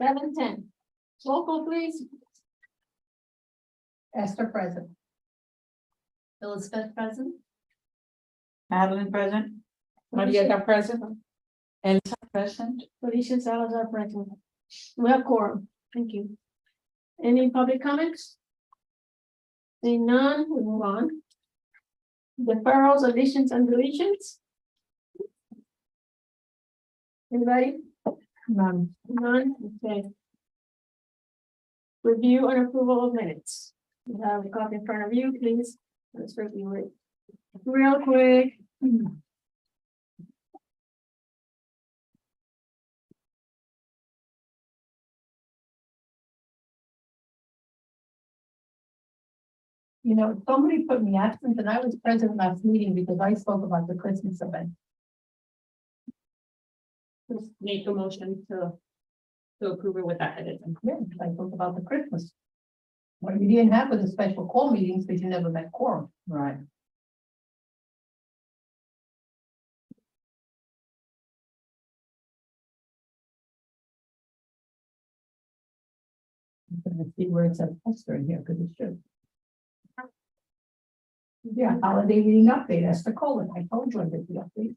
7:10. Roll call, please. Esther present. Elizabeth present. Madeline present. Marietta present. Elsa present. Felicia Salazar present. We have quorum. Thank you. Any public comments? Seeing none, we move on. Deferrals, additions, and deletions? Anybody? None. None, okay. Review and approval of minutes. You have a copy in front of you, please. Let's review it. Real quick. You know, somebody put me absent and I was present last meeting because I spoke about the Christmas event. Just make a motion to approve it with that edit. Yeah, I spoke about the Christmas. What you didn't have with the special call meetings because you never met quorum. Right. I'm gonna see where it says Esther in here because it should. Yeah, holiday meeting update, Esther Colin. I told you I did the update.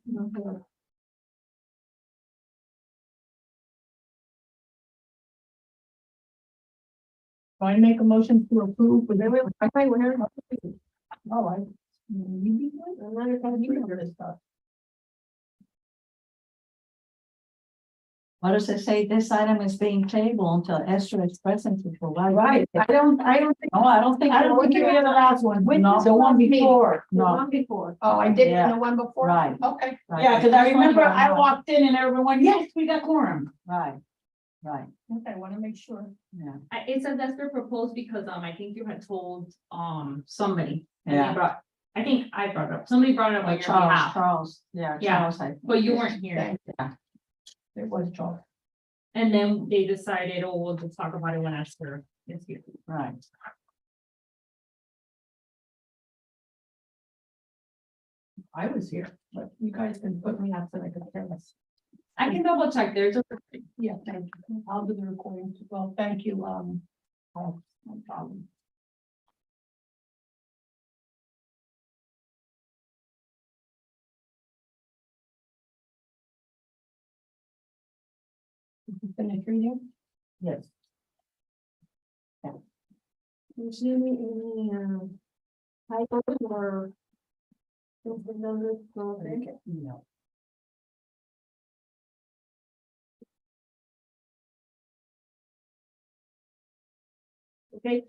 So I make a motion to approve with every. I think we have. Oh, I. You be good. I'm not gonna be under this stuff. What does it say? This item is being tabled until Esther is present to provide. Right, I don't think. No, I don't think. you were the last one. No, the one before. The No, one before. Oh, I did it in Yeah. the one before? Right. Okay. right. Yeah, because I This one remember you I don't know. walked in and everyone, yes, we got quorum. Right, right, Okay, I want to make sure. yeah, It says Esther proposed because, I think you had told, somebody. And they Yeah. brought, I think I brought it up, somebody brought it up on your behalf, Charles, yeah, Yeah, Charles, I think. but you weren't here. Thank you. It was Charles. And then they decided, oh, we'll just talk about it when Esther is here. Right, I was here, but you guys can put me out so I can tell us. I can double check, there's a, Yeah, thank you. I'll do the recording. Well, thank you. Oh, no problem. Did you finish reading? yes. You see any, typos or? Something on this, okay. No. Okay.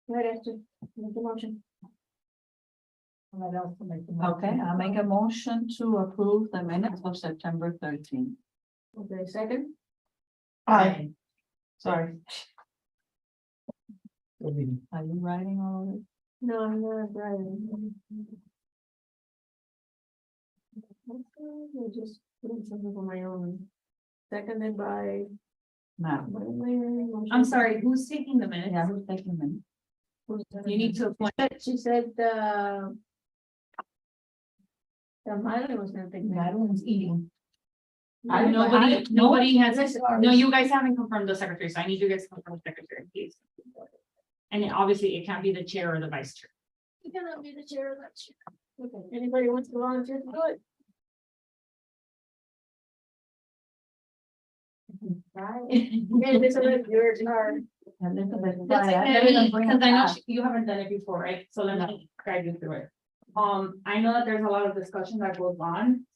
Go ahead, Esther, make the motion. What else to make the motion? Okay, I'll make a motion to approve the minutes of September 13th. Okay, second, Aye. Sorry. Are you writing all of it? no, I'm not driving. I just put something on my own. Seconded by. No. I'm sorry, who's taking the minutes? Yeah, who's taking a minute? You need to appoint, She said, Madeline was gonna take that. Madeline's eating. nobody has, This- no, you guys haven't confirmed the secretary, so I need you guys to confirm the secretary, please. And obviously, it can't be the chair or the vice chair. You cannot be the chair of that chair. Okay, anybody wants to volunteer to do it? Right. Yeah, this is yours, hard. Elizabeth, That's why? I okay, didn't bring because it I know back. you haven't done it before, right? So let me guide you through it. I know that there's a lot of discussion that goes on.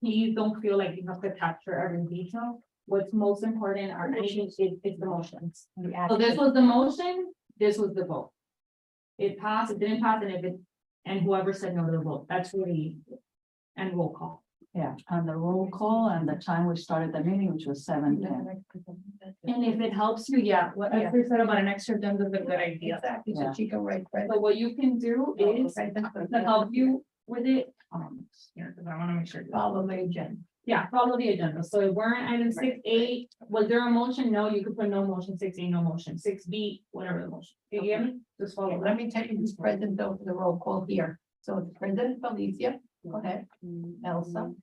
Please don't feel like you have to capture every detail. What's most important are anything is the motions. So this was the motion, this was the vote. It passed, it didn't pass, and whoever said no to the vote, that's really, and roll call. Yeah, and the roll call and the time we started the meeting, which was 7:10. And if it helps you, yeah, what I said about an extra agenda is a good idea. Exactly, so she can write credit. So what you can do is Okay, that's to good. help you with it, yeah, because I want to make sure. Follow the agenda. Yeah, follow the agenda. So if we're in item 6A, was there a motion? No, you could put no motion, 6A, no motion, 6B, whatever the motion. You get me? Just follow Okay, that. let me take who's present though for the roll call here. So it's President Felicia, go ahead. Elsa.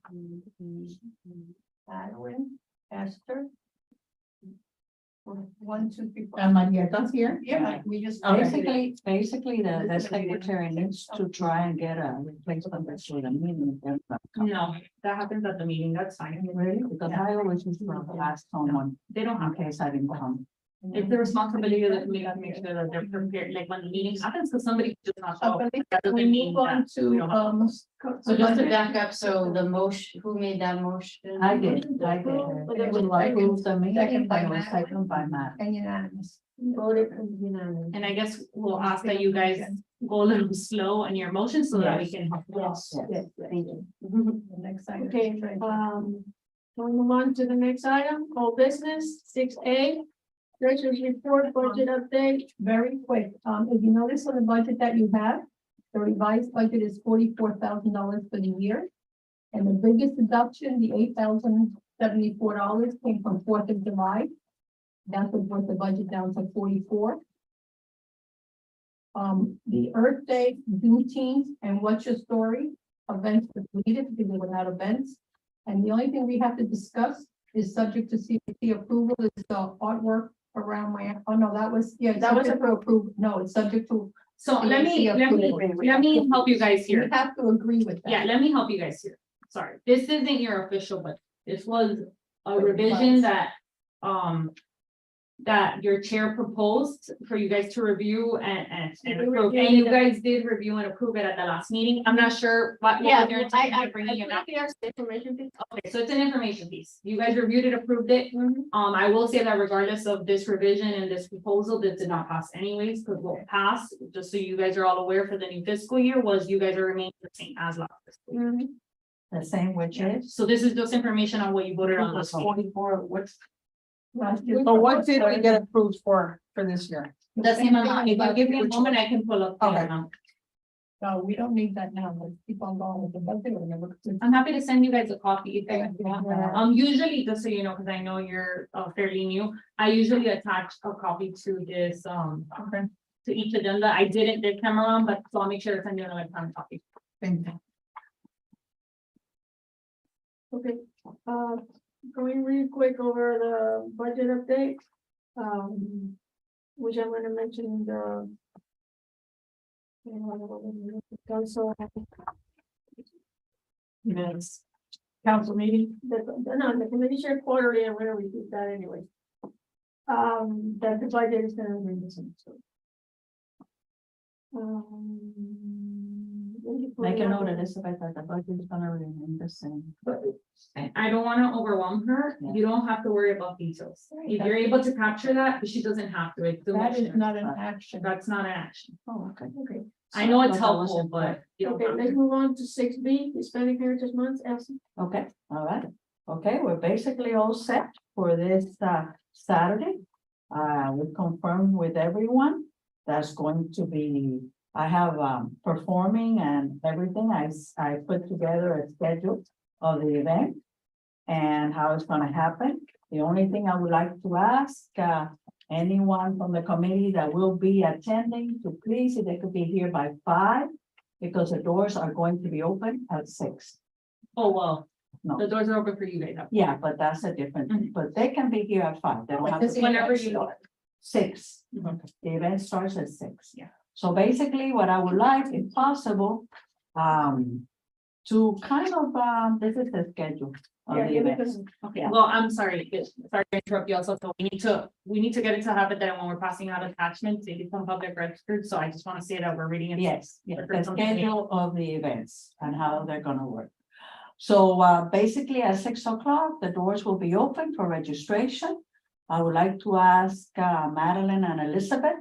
Madeline, Esther. 1, 2, 3, 4. And Marieta's here? Yeah, we just. Basically, the secretary needs to try and get a replacement for the meeting. No, that happens at the meeting, that's fine. Really? Because I always was from the last someone, They don't have in case I didn't come. It's the responsibility of the committee to make sure that they're prepared, like when the meeting happens, because somebody just not show up. That doesn't We mean move on that we to, don't have- So just to back up, so the motion, who made that motion? I did. It was like, it was the meeting, Second by but it was Madeline. second by Matt. And unanimous. Voted unanimous. And I guess we'll ask that you guys go a little slow on your motion so that we can. Yes, yes, thank you. The next item. Okay, can we move on to the next item, whole business, 6A. Treasurer's report, budget update. Very quick, if you notice on the budget that you have, the revised budget is $44,000 for the year. And the biggest deduction, the $8,074 came from 4th of July. That's what brought the budget down to 44. The Earth Day, Juneteenth, and What's Your Story events were deleted because they were not events. And the only thing we have to discuss is subject to CPC approval is the artwork around my, oh no, that was, yeah, That was approved. No, it's subject to, So let me help you guys you here. have to agree with that. Yeah, let me help you guys here. Sorry, this isn't your official, but this was a revision that, that your chair proposed for you guys to review and approve. And you guys did review and approve it at the last meeting. I'm not sure what. Yeah, your I intention of bringing it up. think there's information piece. Okay, so it's an information piece. You guys reviewed it, approved it. I will say that regardless of this revision and this proposal, this did not pass anyways, because what passed, just so you guys are all aware for the new fiscal year, was you guys are remaining the same as last fiscal year. The same, which is. So this is just information on what you voted on last week. 44, what's? Last year. So what did we get approved for this year? The same amount. If you give me a moment, I can pull up. the Okay. amount. No, we don't need that now. Let's keep on going with the budget. Remember, I'm happy to send you guys a copy if Yeah. you want. Usually, just so you know, because I know you're fairly new, I usually attach a copy to this, Okay, to each agenda. I didn't this time around, but so I'll make sure to send you an electronic copy. thank you. Okay, going really quick over the budget update. Which I'm gonna mention the. Also, Yes. Council meeting, the committee share quarterly, I'm gonna repeat that anyway. That the budget is gonna remain the same, so. Make a note, Elizabeth, that the budget is gonna remain the same. I don't want to overwhelm her. Yeah. You don't have to worry about details. If you're able to capture that, but she doesn't have to. It's the that is motion. not an action. That's not an action. Oh, okay. Okay, I know it's So that was helpful, but you don't okay, have let's to. move on to 6B, Hispanic Heritage Month, Elsie. Okay, all right. Okay, we're basically all set for this Saturday. We confirmed with everyone that's going to be, I have performing and everything. I put together a schedule of the event and how it's gonna happen. The only thing I would like to ask anyone from the committee that will be attending to please, if they could be here by 5, because the doors are going to be open at 6. Oh, well, No. the doors are open for you guys. Yeah, but that's a different, Mhm. but they can be here at 5. They don't have to. be Whenever at you want. 6. Mhm. The event starts at 6. Yeah. So basically what I would like, if possible, to kind of, this is the schedule of Yeah, the give it events. to- Okay, well, I'm sorry, sorry to interrupt you also, so we need to get into habit that when we're passing out attachments, they become public records, so I just want to say that we're reading it. Yes, yes, Or the something. schedule of the events and how they're gonna work. So basically at 6 o'clock, the doors will be open for registration. I would like to ask Madeline and Elizabeth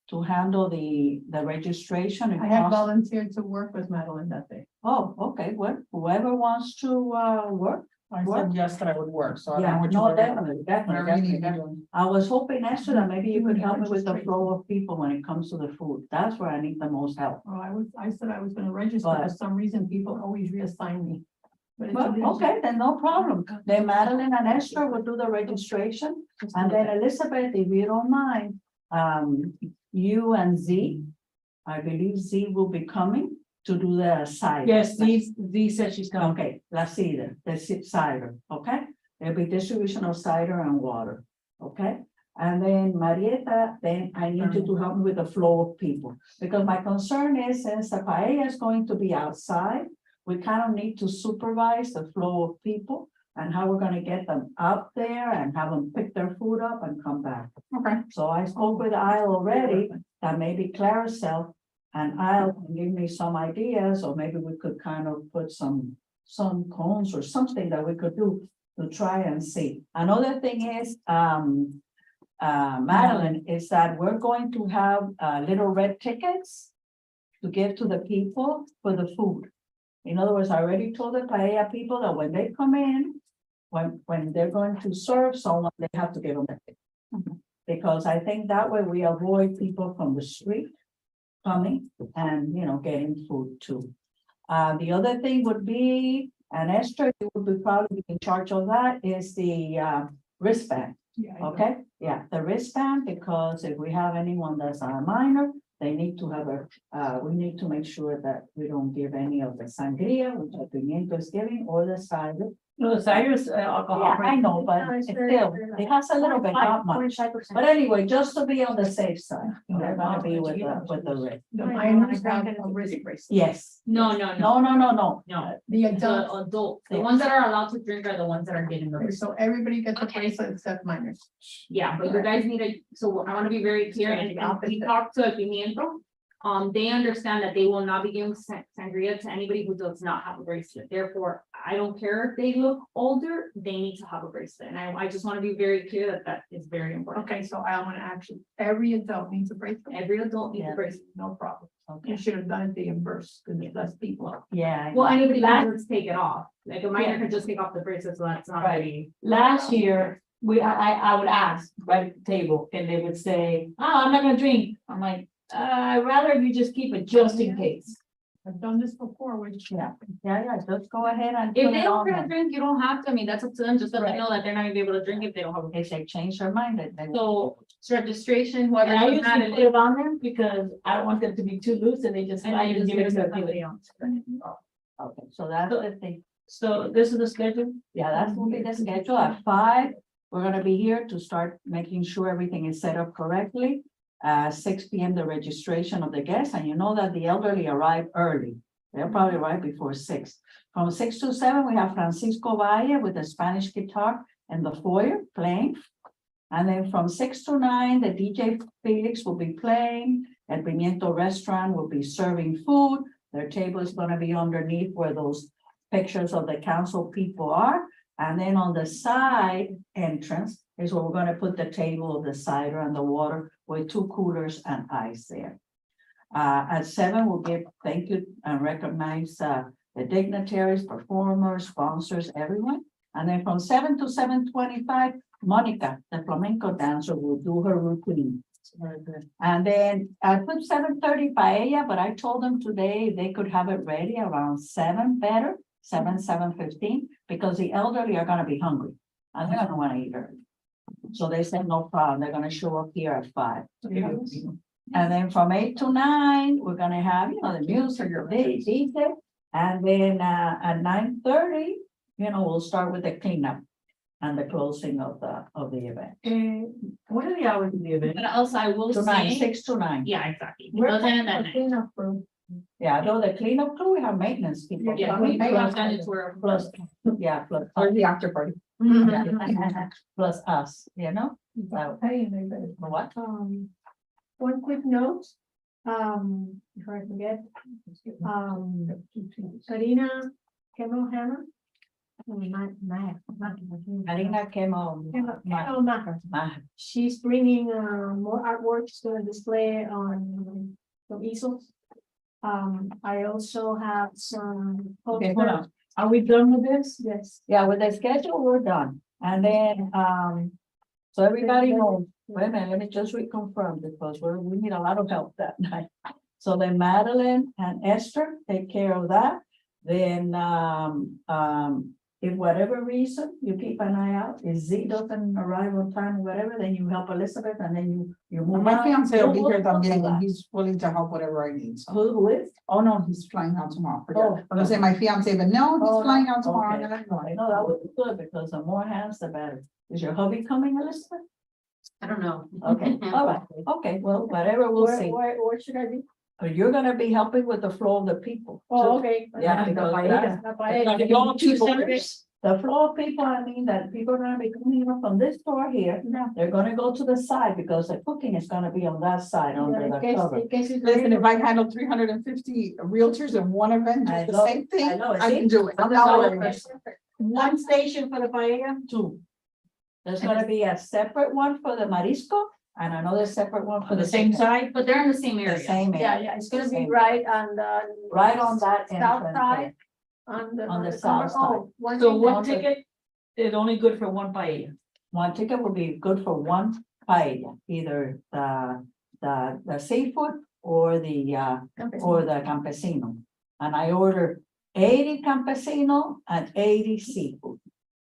to handle the registration. if I have possible. volunteered to work with Madeline that day. Oh, okay, well, whoever wants to work. I said yes, that I would work, so I don't know Yeah, what you no, want. definitely, Whatever you need definitely. to do. I was hoping, Esther, that maybe you could help me with the flow of people when it comes to the food. That's where I need the most help. Oh, I said I was gonna register. For But- some reason, people always reassign me. But it's Well, a- okay, then no problem. Then Madeline and Esther will do the registration. And then Elizabeth, if you don't mind, you and Z, I believe Z will be coming to do the cider. Yes, Z said she's coming. Okay, la cider, the cider, okay? There'll be distribution of cider and water, okay? And then Marietta, then I need you to help me with the flow of people. Because my concern is, since the paella is going to be outside, we kind of need to supervise the flow of people and how we're gonna get them up there and have them pick their food up and come back. Okay. So I spoke with Isle already, that maybe Claricel and Isle can give me some ideas, or maybe we could kind of put some cones or something that we could do to try and see. Another thing is, Madeline, is that we're going to have, little red tickets to give to the people for the food. In other words, I already told the paella people that when they come in, when they're going to serve someone, they have to give them a ticket. Because I think that way we avoid people from the street coming and, getting food too. The other thing would be, and Esther, you would be probably in charge of that, is the wristband. Okay, yeah, the wristband, because if we have anyone that's a minor, they need to have we need to make sure that we don't give any of the sangria, which I pimiento is giving, or the cider. No, the cider's alcohol. Yeah, I know, but No, it's it's very, still, very it has a little bit, not much. 0.5%. But anyway, just to be on the safe side, they're gonna be with the wrist. The I minors know. have a wrist bracelet. Yes, No. no. No, The the adults, adult, the ones that are allowed to drink are the ones that are getting the okay, wrist. so everybody gets a Okay. bracelet except minors. Yeah, but you guys need to, so I wanna be very clear, and we talked to Pimiento. They understand that they will not be giving sangria to anybody who does not have a bracelet. Therefore, I don't care if they look older, they need to have a bracelet. And I just wanna be very clear that that is very important. Okay, so I want to actually, every adult needs a bracelet, Every adult needs Yeah. a bracelet. no problem. Okay, You should have done it the inverse, because there's less people. yeah. Well, anybody can just take it off, like a minor could just take off the bracelet, so that's not Right. really. Last year, I would ask right at the table, and they would say, oh, I'm not gonna drink. I'm like, I'd rather you just keep it just in case. I've done this before, which. Yeah. Just go ahead and. If put they it don't on care to them. drink, you don't have to, I mean, that's up to them, just let them Right. know that they're not gonna be able to drink if they don't have a. If they change their mind, they will. So, it's registration, whoever. And I doesn't have usually put it on them because I don't want them to be too loose and they just. And slide then you and just give give it it to to somebody else. Okay, so that's the thing. So this is the schedule? Yeah, that's gonna be the schedule. At 5, we're gonna be here to start making sure everything is set up correctly. 6 p.m. the registration of the guests, and you know that the elderly arrive early. They'll probably arrive before 6. From 6 to 7, we have Francisco Valle with a Spanish guitar in the foyer playing. And then from 6 to 9, the DJ Felix will be playing. El Pimiento Restaurant will be serving food. Their table is gonna be underneath where those pictures of the council people are. And then on the side entrance is where we're gonna put the table of the cider and the water with 2 coolers and ice there. At 7, we'll give thank you and recognize the dignitaries, performers, sponsors, everyone. And then from 7 to 7:25, Monica, the flamenco dancer, will do her routine. And then I put 7:30 paella, but I told them today they could have it ready around 7 better, 7:15, because the elderly are gonna be hungry. And they're gonna wanna eat early. So they said, no problem, they're gonna show up here at 5. And then from 8 to 9, we're gonna have, the music, the DJ. And then at 9:30, we'll start with the cleanup and the closing of the event. What are the hours of the event? But also I will To 9, say, 6 to 9. yeah, exactly. It We're doesn't end at a night. cleanup crew. Yeah, though the cleanup crew, we have maintenance people. Yeah, coming, we plus- done it to her. Plus, yeah, plus. the after party. Plus us, Without paying, they better. what? One quick note, before I forget, Karina Kemelhammer. Marina came on. She's bringing more artwork, she's gonna display on some easels. I also have some. Okay, hold on. Are we done with this? Yes. Yeah, with the schedule, we're done. And then, so everybody knows, wait a minute, let me just reconfirm because we need a lot of help that night. So then Madeline and Esther take care of that. Then, if whatever reason you keep an eye out, if Z doesn't arrive on time, whatever, then you help Elizabeth and then you move. My on. fiance will be here We'll do también, that. and he's willing to help whatever I need. So. Who is? Oh, no, he's flying out tomorrow. Forget Oh. it. I was gonna say my fiance, but no, Oh, he's flying out tomorrow. okay. No, I know that would be good because the more hands, the better. Is your hubby coming, Elizabeth? I don't know. Okay, all right, okay, well, whatever, we'll see. Where should I be? You're gonna be helping with the flow of the people. Oh, okay. Yeah, because that's- La paella. Like all two centers? the flow of people, I mean, that people are gonna be coming up from this door here, they're gonna go to the side because the cooking is gonna be on that side under In the case, cover. in case it's. Listen, if I handle 350 realtors in one event, I do the know, same thing, I know, I see? can do it. I'm That's not all worried. right. One station for the paella? Two. There's gonna be a separate one for the marisco and another separate one For the same side? But they're in the same The area. same Yeah, area, yeah, it's gonna be Same. right on the. right on that South entrance. side, there. on the the south cover. Oh, one So thing one that- ticket is only good for one paella. One ticket will be good for one paella, either the seafood or the campesino. And I ordered 80 campesino and 80 seafood.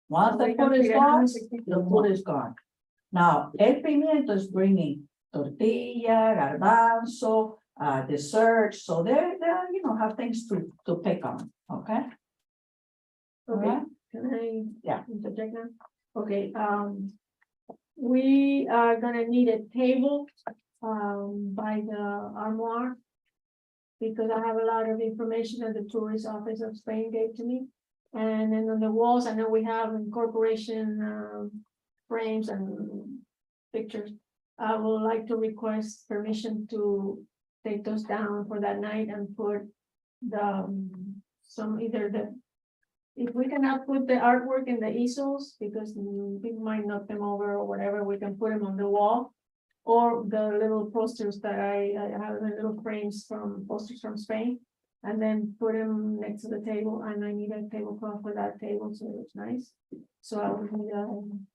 Once the food is gone, the food is gone. Now, El Pimiento is bringing tortilla, garbanzo, dessert, so they're, you know, have things to pick on, okay? Okay, Alright. can I? Yeah. Interject now? Okay, we are gonna need a table, by the armoire. Because I have a lot of information that the tourist office of Spain gave to me. And then on the walls, I know we have incorporation, frames and pictures. I would like to request permission to take those down for that night and put some either the. If we cannot put the artwork in the easels, because people might knock them over or whatever, we can put them on the wall. Or the little posters that I have, the little frames from posters from Spain. And then put them next to the table, and I need a tablecloth for that table, so it's nice. So I would need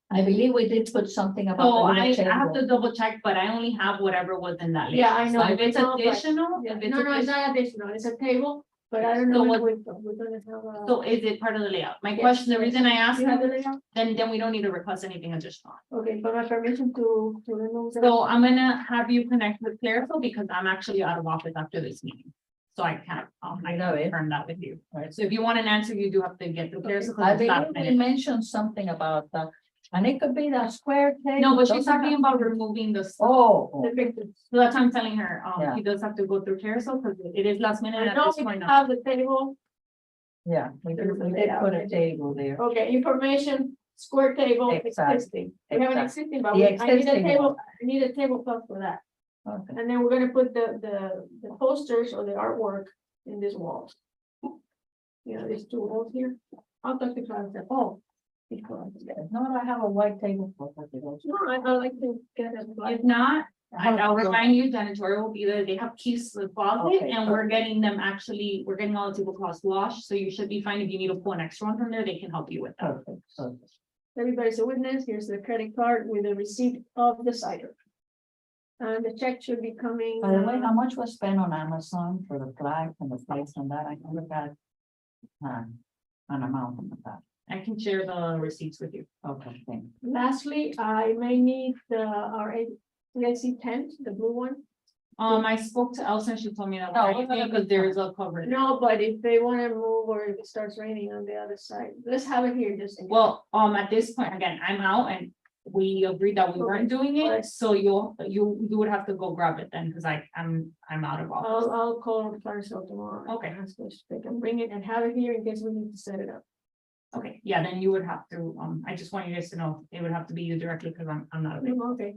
I believe we did put something about. So the little I have table. to double check, but I only have whatever was in that. Yeah, list. I know. So if it's No, but- additional, yeah, if it's no, it's additional- not additional, it's a table, but I don't So know if what- we're gonna have a. so is it part of the layout? My Yes, question, the yes. reason I asked, You have the layout? then we don't need to request anything additional. Okay, but my permission to remove. the- So I'm gonna have you connect with Clerical because I'm actually out of office after this meeting. So I can't, I know it. confirm that with you. Right. So if you want an answer, you do have to get through Clerical. I because it's last believe we minute. mentioned something about that, and it could be that square table. No, but she's doesn't talking have- about removing the. So Oh, The pictures. that's what I'm telling her, Yeah. he does have to go through Clerical because it is last minute I at know this we point. have the table, yeah, we did put a table there. okay, information, square table, Exactly, existing. We have an exactly. existing, but The I need a existing table, one. I need a tablecloth for that. Okay. And then we're gonna put the posters or the artwork in these walls. You know, these two walls here. I'll talk to Clarence. Oh. because- No, I have a white table for that. No, I like to get it. If not, I'll remind you, janitorial will be there, they have keys to the closet, Okay, and we're getting them actually, we're getting all the tablecloths washed, so you should be fine. If you need to pull an extra one from there, they can help you with that. Perfect, perfect. Everybody's a witness. Here's the credit card with the receipt of the cider. And the check should be coming. By the way, how much was spent on Amazon for the flags and the plates and that? I never got an amount of that. I can share the receipts with you. Okay, thank you. Lastly, I may need our AC tent, the blue one. I spoke to Elsa, and she told me that, No, we're gonna because be there is a cover. No, but if they wanna move or if it starts raining on the other side, let's have it here just. in case. Well, at this point, again, I'm out and we agreed that we weren't doing Okay. it, so you would have to go grab it then, because I'm out of office. I'll call Clarence tomorrow. Okay. Ask if they can bring it and have it here in case we need to set it up. Okay, yeah, then you would have to, I just want you guys to know, it would have to be you directly, because I'm not available. Okay.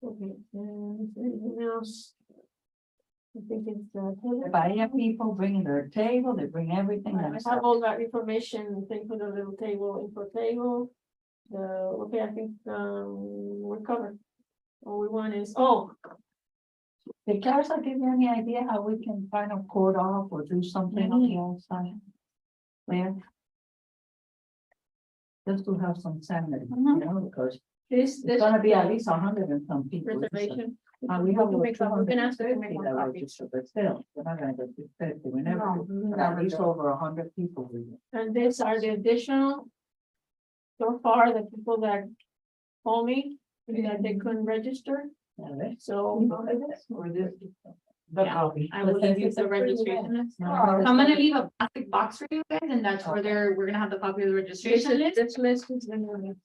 Okay, and anything else? I think it's, If I have people bringing their table, they bring everything. I themselves. have all that information, thing for the little table, info table. Okay, I think, we're covered. All we want is, Did Clarissa give you any idea how we can kind of code off or do something on the outside? There? Just to have some sanity, you know, because this it's gonna be at least 100 and some people. reservation. We have can make over we can ask them to make 250 one that copy. register, but still, we're not gonna get to 50, we never, No, do. But never at least do. over 100 people. we do. And these are the additional. So far, the people that call me, that they couldn't register, Yeah, right? so. Or this. Yeah, I will leave you the registration list. No, I'm gonna leave a plastic box for you guys, and that's where we're gonna have the copy of the registration list. This list is in the.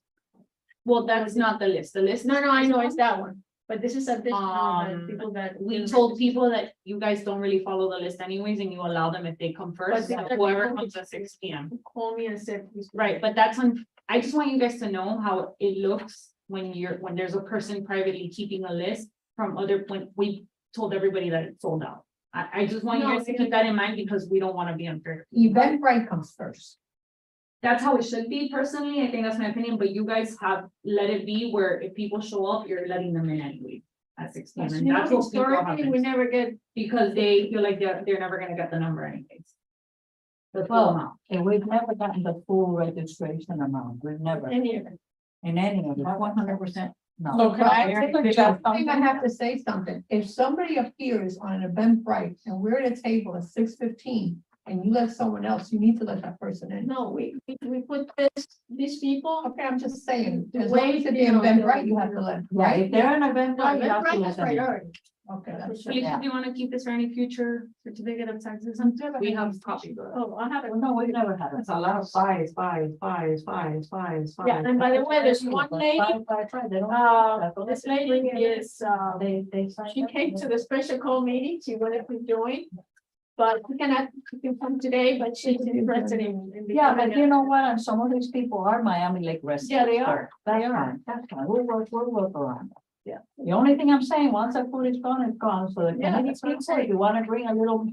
Well, that's not the list. The list. No, I know it's that one, but this is additional, Um, people that. We told people that you guys don't really follow the list anyways, and you allow them if they come first, But so whoever comes at 6 p.m. Call me and said. please. Right, but that's on, I just want you guys to know how it looks when there's a person privately keeping a list from other point, we told everybody that it's sold out. I just want you No, guys to keep that in mind because we don't want to be unfair. Eventbrite comes first. That's how it should be personally, I think that's my opinion, but you guys have let it be where if people show up, you're letting them in anyway. At 6 p.m. and You know, that's what people historically, we happen, never get, because they feel like they're never gonna get the number anyways. The full Well, amount. and we've never gotten the full registration amount, we've never, any of it. in any of it, 100%, no. So can I Very interject official. I think I have to say something. If somebody appears on an Eventbrite and we're at a table at 6:15 and you let someone else, you need to let that person in. No, we put these people. Okay, I'm just saying, The as long way, as it's you know, Eventbrite, you have to let, Yeah, right? if they're an event, No, you have to right, let that's them right, in. already. Okay, that's. Felicia, do you wanna keep this for any future certificate of taxes? We have copies. Oh, I have it. No, we've never had it. It's a lot of fives. Yeah, and by the way, there's one lady, They don't. this lady is, They. she came to the special call meeting, she wanted to join. But she can come today, but she's interested in. Yeah, but becoming you a- know what, and some of these people are Miami Lake residents. Yeah, they are. That's They are. fine, that's fine, we'll work around that. Yeah, the only thing I'm saying, once that food is gone, it's gone, so the Yeah, committee that's what I'm people, if you wanna bring a little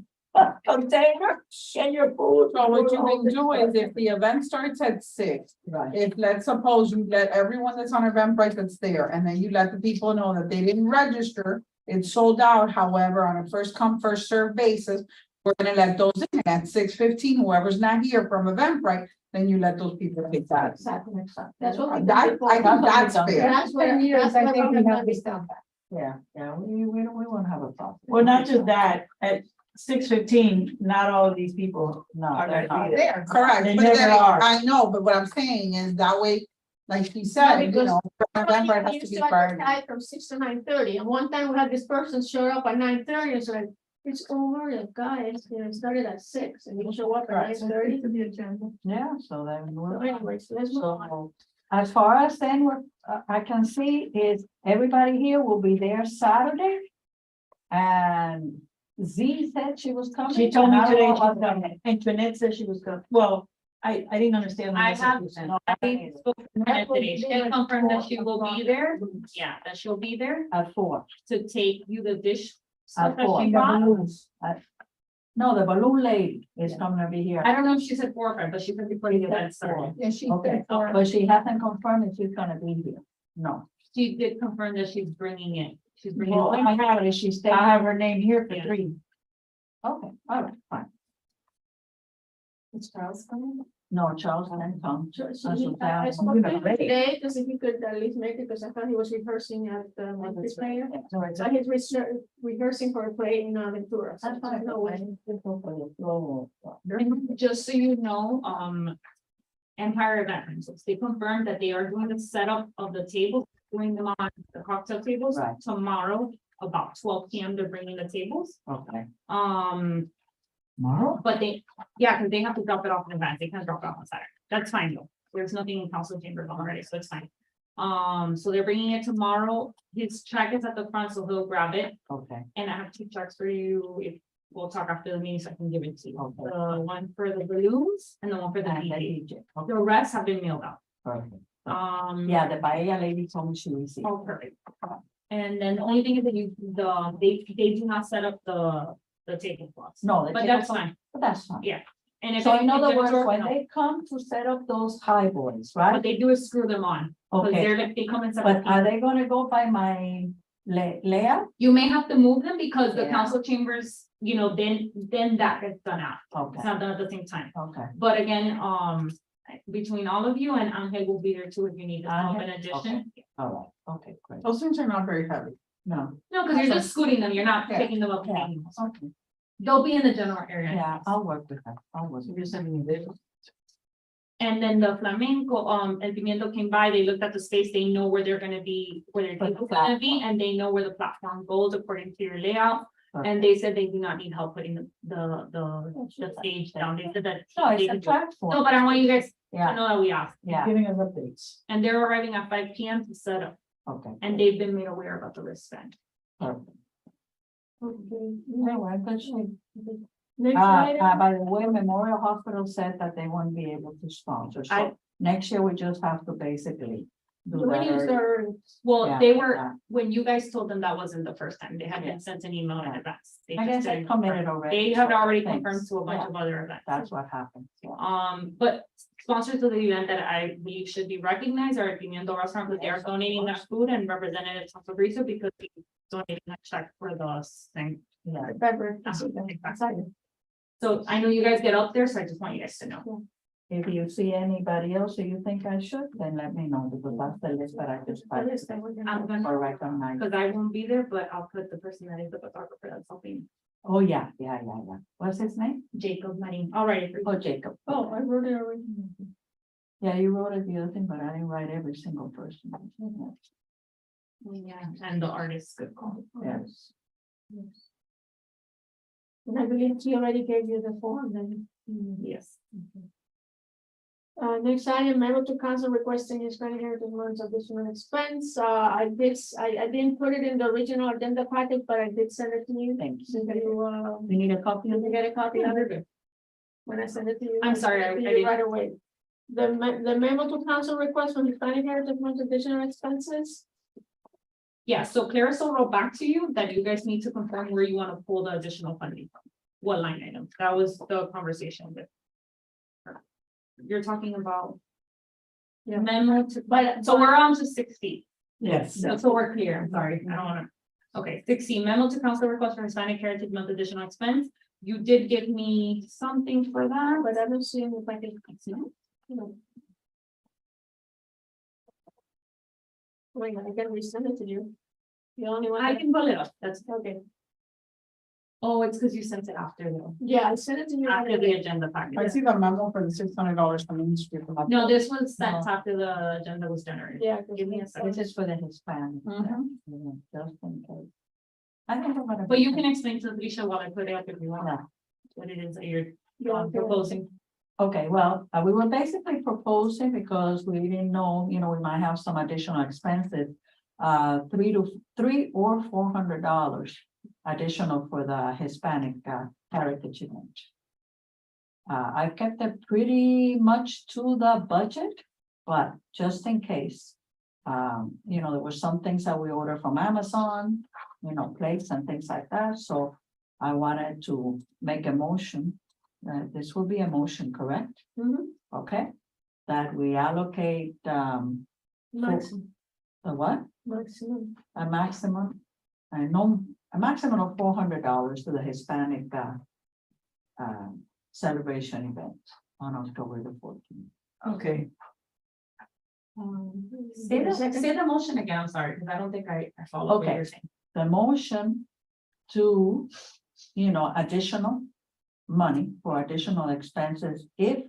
container, get your food. So what you can do is if the event starts at 6, Right, if let's suppose you let everyone that's on Eventbrite that's there, and then you let the people know that they didn't register. It's sold out, however, on a first come, first served basis, we're gonna let those in at 6:15, whoever's not here from Eventbrite, then you let those people take that. exactly, makes sense. That's what we did That, before. I think that's That's fair. That's where, 10 years, that's I where think we we have have this done. down. Yeah, we won't have a problem. Well, not just that, at 6:15, not all of these people No, are they're gonna not. be there. There, correct, They but never then, are. I know, but what I'm saying is that way, like he said, you because- know, Eventbrite We has to used be to priority. advertise from 6 to 9:30, and one time we had this person show up at 9:30, it's like, it's over, the guys, you know, it started at 6, and you show up at Correct. 9:30. To the agenda. Yeah, so then So we're. anyways, let's move on. So, as far as then, what I can see is everybody here will be there Saturday. And Z said she was coming. She told me and I don't today know she about was coming, and Jeanette said she was coming. Well, I didn't understand. what I you said have, you said. I spoke to her today, she confirmed that she will be there, yeah, that she'll be there At 4. to take you the dish. stuff At that 4. she The brought. balloons. No, the balloon lady is coming to be here. I don't know if she said 4 or 5, but she said before the event started. Yeah, she Okay, said for. but she hasn't confirmed if she's gonna be here. No. She did confirm that she's bringing it, she's bringing. Well, it. I have it, she's staying. I have her name here for Yeah. 3. Okay, all right, fine. Is Charles coming? No, Charles can come. Sure, so That's he- what I I'm spoke to gonna him ready. today, just if you could at least make it, because I thought he was rehearsing at the Monkey Player. So it's- So he's rehearsing for a play in Aventura. So That's fine. no way. And just so you know, Empire Event Rentals, they confirmed that they are doing the setup of the tables, doing them on the cocktail tables Right. tomorrow, about 12 p.m. They're bringing the tables. Okay. But they, yeah, because they have to drop it off in advance. They can't drop it off on Saturday. That's fine though. There's nothing in council chambers already, so it's fine. So they're bringing it tomorrow. His check is at the front, so he'll grab it. Okay. And I have 2 checks for you. If we'll talk after the meeting, so I can give it to you. Okay. The one for the balloons and the one for the And the DJ. DJ. The rest have been mailed out. Perfect. Yeah. Yeah, the paella lady told me she received. Oh, perfect. And then the only thing is that they do not set up the tablecloths. No, But that's fine. But that's fine. Yeah. And if So in anything, other they're words, short, when no. they come to set up those high boys, What right? they do is screw them on. Because Okay, they're like, they come in but separate are pieces. they gonna go by my layout? You may have to move them because the Yeah. council chambers, then that gets done out. Okay, It's not done at the same time. okay. But again, between all of you and Angel will be there too if you need help in Angel? addition. All right, okay, great. Those things are not very heavy. No, No, because you're just scooting them. You're not Yeah. picking them up. yeah, okay. They'll be in the general area. Yeah, I'll work with her. I'll work. You're sending me this. And then the flamenco, El Pimiento came by, they looked at the space, they know where they're gonna be, where their For the table's gonna be, platform. and they know where the platform goes according to your layout. And they said they do not need help putting the stage down. They said that. No, they it's a can do it. platform. No, but I want you guys to Yeah, know that we asked, yeah, Giving us updates. and they're arriving at 5 PM to set up, okay. and they've been made aware about the wristband. Perfect. Okay. Yeah, we're in good shape. Next item, By the way, Memorial Hospital said that they won't be able to sponsor, so I- next year we just have to basically do do we that. use early. our, Well, Yeah, they were, yeah. when you guys told them that wasn't the first time, they had Yeah. been sent an email in Yeah. advance. They I just guess they didn't committed confirm. already. They had so already thanks. confirmed to a bunch Yeah, of other events. That's what happened. But sponsors of the event that I believe should be recognized are Pimiento Restaurant, because they are donating that food, and Representative Riso because he's donating a check for the thing. Yeah. beverage? Exactly. So I know you guys get up there, so I just want you guys to know. If you see anybody else who you think I should, then let me know, because that's the list that I just. That is that we're gonna- I'm gonna, Or recognize. because I won't be there, but I'll put the person that is the photographer that's helping, Oh, yeah. What's his name? Jacob Money. All right. Oh, Jacob. Oh, I wrote it already. Yeah, you wrote it the other thing, but I didn't write every single person. Yeah, and the artist, good call. Yes. And I believe she already gave you the form then. Yes. Next item, memo to council requesting Hispanic Heritage Month's additional expense. I didn't put it in the original agenda packet, but I did send it to you. Thank you. So you, We need a copy of you it? get a copy of it when I send it to you. I'm sorry, I'll send it to I you didn't- right away. The memo to council request for Hispanic Heritage Month's additional expenses. Yeah, so Clarissa wrote back to you that you guys need to confirm where you want to pull the additional funding from. What line item? That was the conversation with her. You're talking about. Yeah. Memo to, but, so we're on to 60. Yes. So we're clear, I'm sorry, I don't wanna. Okay, 16, memo to council request for Hispanic Heritage Month additional expense. You did give me something for that. But I don't see if I can. No. Wait, I can resend it to you. The only one. I can pull it up, that's, Okay, oh, it's because you sent it after though, yeah, I sent it to you. right after the away. agenda I package. see the memo for the $600 from Main Street. No, this was sent after the agenda was generated. Yeah. 'cause Give me a it's- second. This is for the Hispanic. Mhm. Yeah, just in case. I think I'm gonna. But you can explain to Alicia while I put it up if you want. Yeah. What it is that you're Yeah, okay. proposing. Okay, well, we were basically proposing because we didn't know, we might have some additional expenses. $300 or $400 additional for the Hispanic heritage event. I kept it pretty much to the budget, but just in case. There were some things that we ordered from Amazon, plates and things like that, so I wanted to make a motion. This will be a motion, correct? Mhm. Okay, that we allocate, Maximum, the what? maximum. A maximum, a maximum of $400 to the Hispanic, celebration event on October the 14th. Okay. Say the motion again, I'm sorry, because I don't think I followed what Okay. you're saying. The motion to, additional money for additional expenses if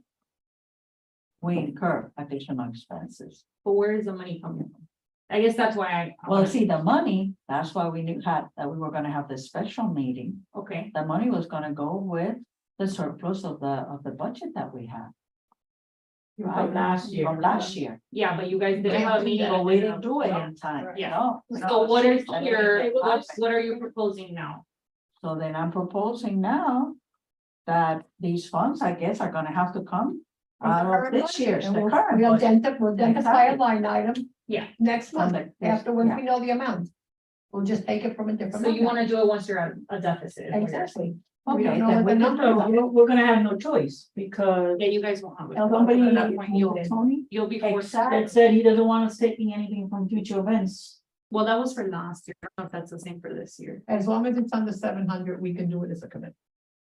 we incur additional expenses. But where is the money coming from? I guess that's why I. Well, see, the money, that's why we that we were gonna have this special meeting. Okay, The money was gonna go with the surplus of the budget that we have. From last year. From last year. yeah, but you guys didn't have a meeting. But we didn't do it in time. Yeah. No. So what is That your, didn't take place. what are you proposing now? So then I'm proposing now that these funds, I guess, are gonna have to come out of this year's, And the we'll current we'll budget. identify a line item. Yeah. Next From month, the- after when yeah. we know the amount. We'll just take it from a different. So you account. want to do it once you're at a deficit? is what you're saying. Exactly. We Okay, don't know then what we the can number do is. We're gonna have no choice because Yeah, you guys won't have. it. somebody, At that point, Tony, You'll be forced. that said he doesn't want us taking anything from future events. Well, that was for last year. I don't know if that's the same for this year. As long as it's under 700, we can do it as a commitment.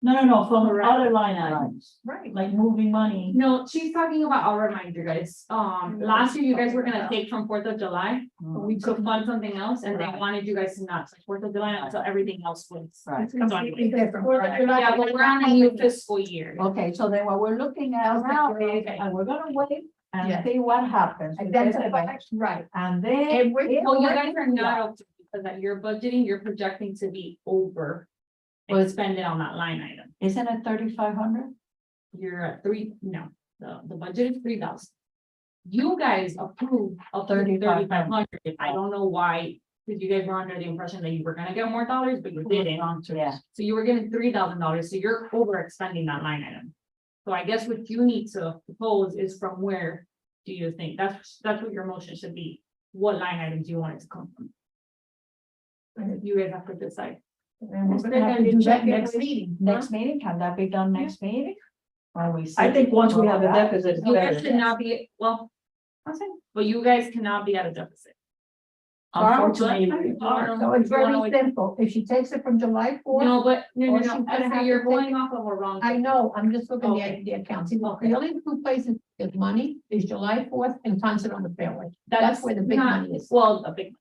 No, from Correct. other line items, Right. like moving money. No, she's talking about, I'll remind you guys, last year you guys were gonna take from 4th of July. Mm, We To took fund something else, and they Right. wanted you guys to not touch 4th of July until everything else was. Right, It's completely different. right? Yeah, but we're on a new fiscal year. okay, so then what we're looking at now is, and we're gonna wait and Yeah. see what happens. with this Identify, event. right. And then. And we- if Well, you we're- guys are not, up to- because that you're budgeting, you're projecting to be over expended on that line item. Isn't it 3,500? You're at the budget is 3,000. You guys approved of 3,500. I don't know why, because you guys were under the impression that you were gonna get more dollars, but you didn't. Yeah. So you were getting $3,000, so you're overexpending that line item. So I guess what you need to propose is from where do you think, that's what your motion should be. What line items do you want it to come from? And you guys have to decide. And we're gonna have to do that next meeting. Next meeting, can that be done next meeting? Or we? I think once we have the deficit. it's You guys better. cannot be, well, I'm saying, but you guys cannot be at a deficit. Unfortunately. So it's very simple. If she takes it from July fourth, No, but, no, Or she's gonna Esther, have you're to take going it- off of a wrong. I know, I'm just looking Okay. at the accounts. The Okay. only two places is money is July fourth and concert on the fairway. That's where the big not- money is. Well, a big.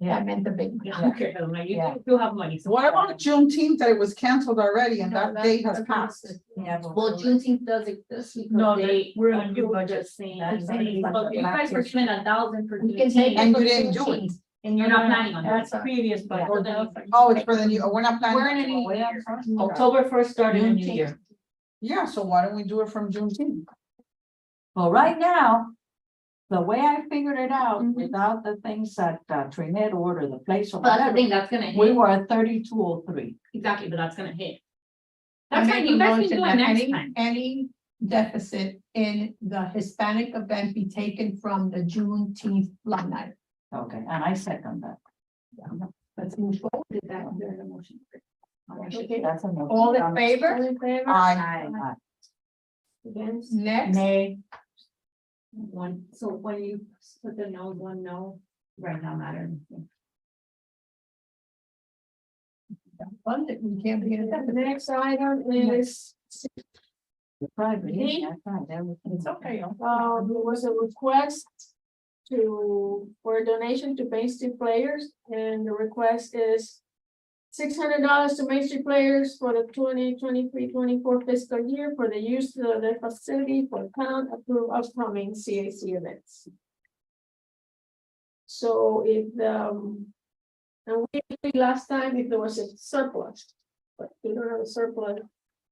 I meant the big. money. Okay, I'm like, you Yeah. do have money, so. What about Juneteenth, that it was canceled already and No, that date has that's- passed? Yeah. Well, Juneteenth does exist. because No, they we're in a new approved budget. the same That's thing. right. But you guys were spending 1,000 for We can take Juneteenth, And it you for didn't do it. 15. and you're not planning on That's that. previous, but Or the- Oh, it's for the new, we're not We're in planning. a new year. October 1st started a new year. Yeah, so why don't we do it from Juneteenth? Well, right now, the way I figured it out, Mhm. without the things that Trinette ordered, the place or But that's the whatever, thing, that's gonna we hit, were at 3203. exactly, but that's gonna hit. I That's make fine, a you guys motion can do that it next any- time. Any deficit in the Hispanic event be taken from the Juneteenth line item. Okay, and I second that. Let's move forward. Did that under the motion? Okay. That's a motion. All in All favor? in favor? Aye. Against? Next, Nay, One, so when you put the no, one no, right now matter. funded, we can't be in a The deficit. next item is, private, yeah, that's right, everything. It's okay. there was a request for a donation to Main Street Players, and the request is $600 to Main Street Players for the 2023-24 fiscal year for the use of their facility for town approved upcoming CAC events. So if, and we agreed last time if there was a surplus, but we don't have a surplus.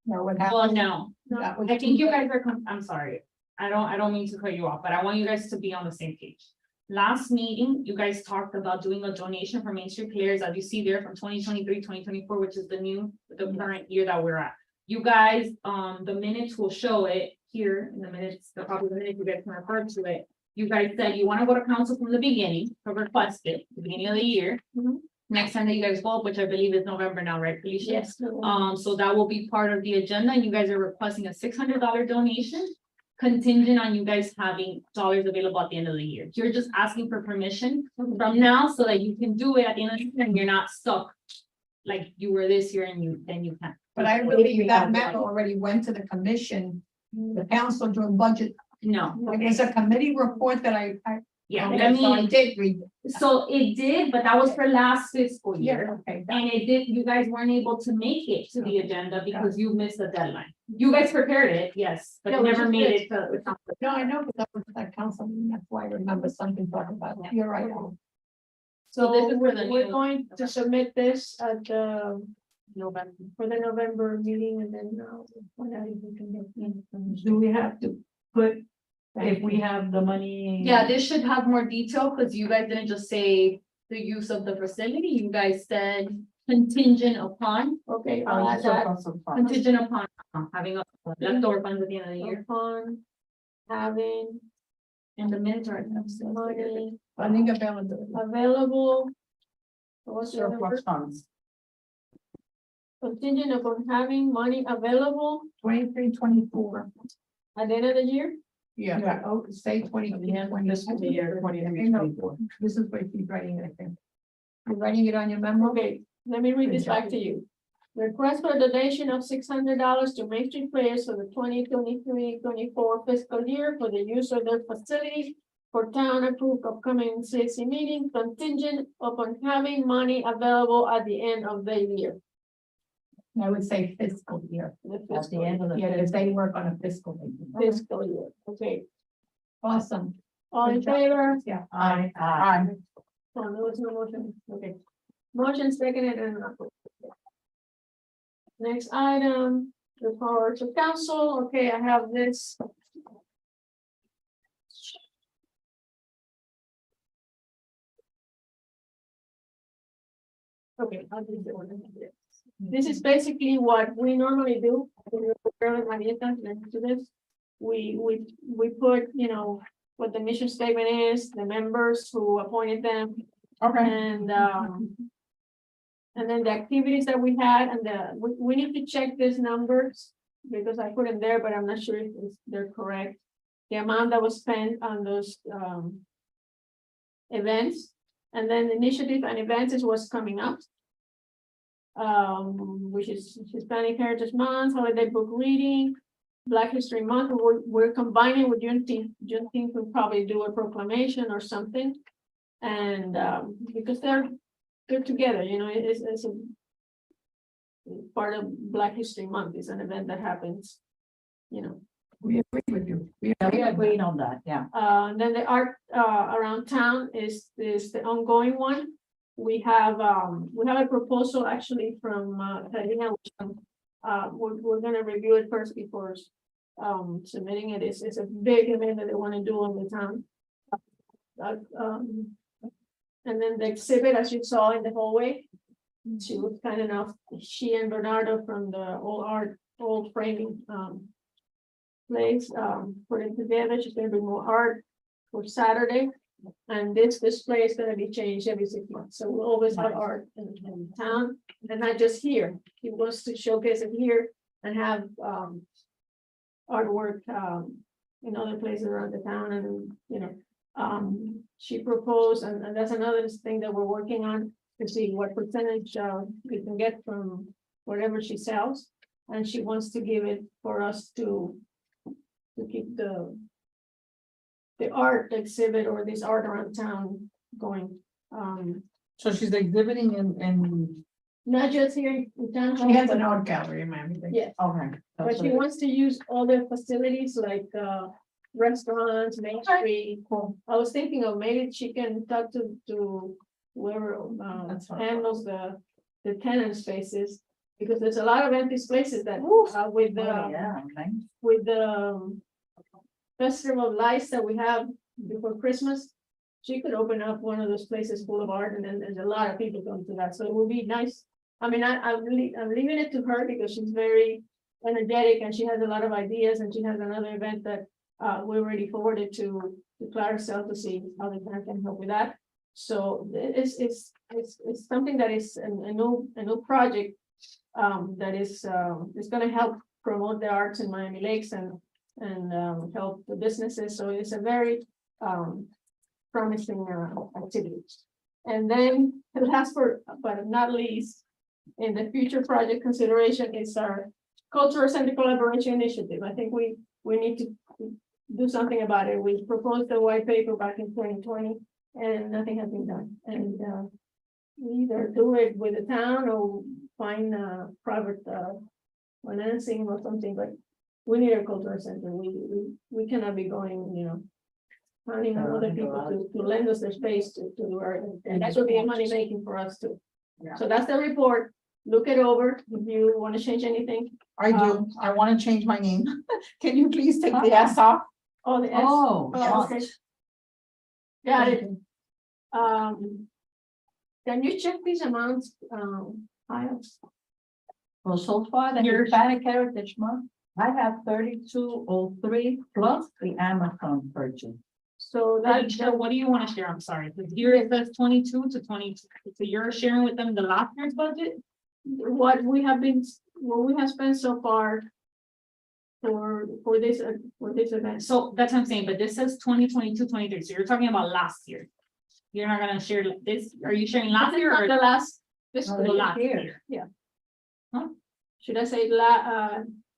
No, what Well, happened? no, That was- I think you guys are, I'm sorry, I don't mean to cut you off, but I want you guys to be on the same page. Last meeting, you guys talked about doing a donation for Main Street Players, as you see there from 2023-2024, which is the current year that we're at. You guys, the minutes will show it here in the minutes, probably the minutes you guys can refer to it. You guys said you want to go to council from the beginning, to request it, the beginning of the year. Mhm. Next time that you guys vote, which I believe is November now, right, Felicia? Yes. So that will be part of the agenda, and you guys are requesting a $600 donation. Contingent on you guys having dollars available at the end of the year. You're just asking for permission from now so that you can do it at the end of the year and you're not stuck. Like you were this year and you can't. But I believe that memo already went to the commission, the council during budget. No, It was a committee report that yeah, okay, I so I mean, did read it. so it did, but that was for last fiscal year. Yeah, okay. And it did, you guys weren't able to make it to the agenda because you missed the deadline. You guys prepared it, yes, but Yeah, you we never just made did. it to. No, I know, but that was that council, meeting, that's why I remember something talking about it. You're right. Alan. So this is for we're the we're new- going to submit this at the, November. for the November meeting and then, whenever we can get. Do we have to put, if we have the money? Yeah, this should have more detail, because you guys didn't just say the use of the facility, you guys said contingent upon, Okay, I'll add that contingent upon having a leftover funds at the end of the year. upon having And the minutes are. money Funding availability. available. What's the other Surplus word? funds. Contingent upon having money available 23, 24. at the end of the year. Yeah, oh, say 20. This will be year 2024. This is what he's writing, I think. You're writing it on your memo? Okay, let me read this back to you. Request for a donation of $600 to Main Street Players for the 2023-24 fiscal year for the use of their facility for town approved upcoming CAC meeting contingent upon having money available at the end of the year. I would say fiscal year. At the end of the. Yeah, if they work on a fiscal year. Fiscal year, okay. Awesome. All in Good job. favor? Yeah. Aye. Aye. Oh, there was no motion, okay. Motion seconded and approved. Next item, the power to council. Okay, I have this. Okay, I'll do the one. This is basically what we normally do. To this. We put, you know, what the mission statement is, the members who appointed them, Okay, and then the activities that we had, and we need to check these numbers. Because I put them there, but I'm not sure if they're correct. The amount that was spent on those, events, and then initiative and events is what's coming up. Which is Hispanic Heritage Month, Holiday Book Reading, Black History Month. We're combining with Juneteenth. Juneteenth will probably do a proclamation or something. And, because they're together, you know, it's a part of Black History Month is an event that happens, you know. We agree with you. We agreed on that, yeah. Then the art around town is the ongoing one. We have a proposal actually from Karina. We're gonna review it first before submitting it. It's a big event that they want to do on the town. And then the exhibit, as you saw in the hallway, she was kind enough, she and Bernardo from the old framing place, put it together. She's gonna do more art for Saturday. And this display is gonna be changed every 6 months, so we'll always have art in town, and not just here. He wants to showcase it here and have artwork in other places around the town, and you know, she proposed, and that's another thing that we're working on to see what percentage we can get from whatever she sells, and she wants to give it for us to keep the art exhibit or this art around town going. so she's exhibiting in. Not just here in town. She has an art gallery in Miami. Yes, Okay. but she wants to use all the facilities like restaurants, Main Street. I was thinking of maybe she can talk to whoever That's fine. handles the tenant spaces. Because there's a lot of empty spaces that with the Oh, yeah, right. with the festival of lights that we have before Christmas, she could open up one of those places full of art, and then there's a lot of people going to that, so it would be nice. I mean, I'm leaving it to her because she's very energetic and she has a lot of ideas, and she has another event that we already forwarded to Claricel to see how they can help with that. So it's something that is a new project that is gonna help promote the arts in Miami Lakes and help the businesses. So it's a very promising activity. And then the last but not least, in the future project consideration is our Cultural Center Collaboration Initiative. I think we need to do something about it. We proposed a white paper back in 2020 and nothing has been done. And we either do it with the town or find private financing or something, but we need a cultural center. We cannot be going, you know, finding other people to lend us their space to do art, and that would be money making for us too. Yeah. So that's the report. Look it over. If you want to change anything. I do, I want to change my name. Can you please take the S off? Oh, the S. Oh, Oh, okay. yes. Got it. Can you check these amounts? Files? Well, so far, the Hispanic Heritage Month, I have 3203 plus the Amazon purchase. So that, So what do you want to share? I'm sorry, because here it says 22 to 22. So you're sharing with them the last year's budget? what we have spent so far for this event. So that's what I'm saying, but this says 2022, 23. So you're talking about last year. You're not gonna share this. Are you sharing last year or The last No, fiscal it's year. last here. year? Should I say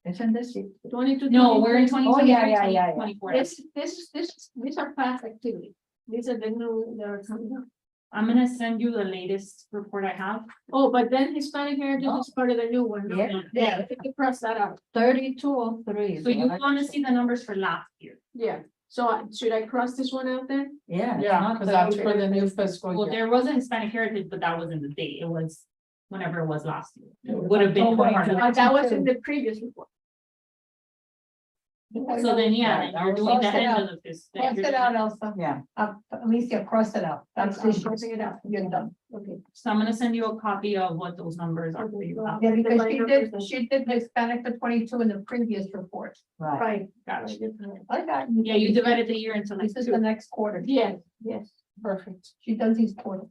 Isn't this it? 22? No, we're in 23? 2023, Oh, yeah. 2024. These are past activities. These are the new that are coming up. I'm gonna send you the latest report I have. Oh, but then Hispanic Heritage is part of the new one. no? Yeah. Yeah, we can cross that out. 3203. So you wanna see the numbers for last year. Yeah, so should I cross this one out then? Yeah. it's Yeah, not because that's for the 32. new fiscal Well, year. there was a Hispanic heritage, but that wasn't the date. It was whenever it was last year. It would have been. part of But that was in the previous report. So then, yeah, then you're doing the Cross it end out. of this. then Cross you're it doing- out, Elsa. Yeah. Alicia, cross it out. That's I'm the crossing it out. You're done. Okay. So I'm gonna send you a copy of what those numbers are for you. Yeah, because she did Hispanic for 22 in the previous report. Right. Right. Gotcha. I got. Yeah, you divided the year into like This is the two. next quarter. Yes, yes. Perfect. She does these quarters.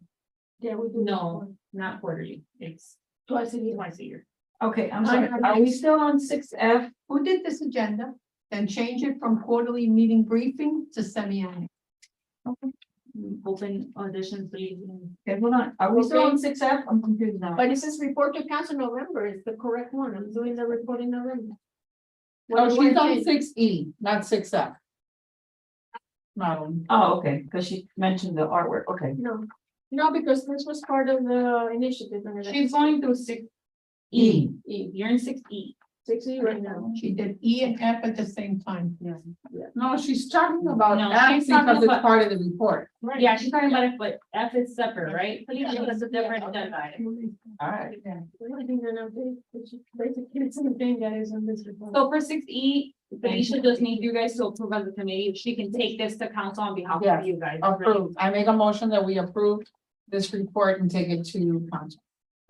Yeah, we do. No, not quarterly. It's Twice a year. twice a year. Okay, I'm sorry, are we still on 6F? Who did this agenda? Then change it from quarterly meeting briefing to semi-annual. Open auditions, deleting. Okay, hold on, are we still on 6F? I'm confused now. But it says report to council November is the correct one. I'm doing the report in November. Oh, What do she's I on change? 6E, not 6F. Madam. Oh, okay, because she mentioned the artwork, okay. No, because this was part of the initiative. and everything. She's going through 6E. You're in 6E. 6E right now. She did E and F at the same time. No, she's talking about No, F she's talking because it's about- part of the report. Yeah, she's talking about it, but F is separate, right? Felicia, that's a different agenda item. All right. I think an update, which is basically the same thing that is on this report. So for 6E, Felicia just needs you guys to approve as a committee. She can take this to council on behalf Yes, of you guys. Approved. I make a motion that we approve this report and take it to council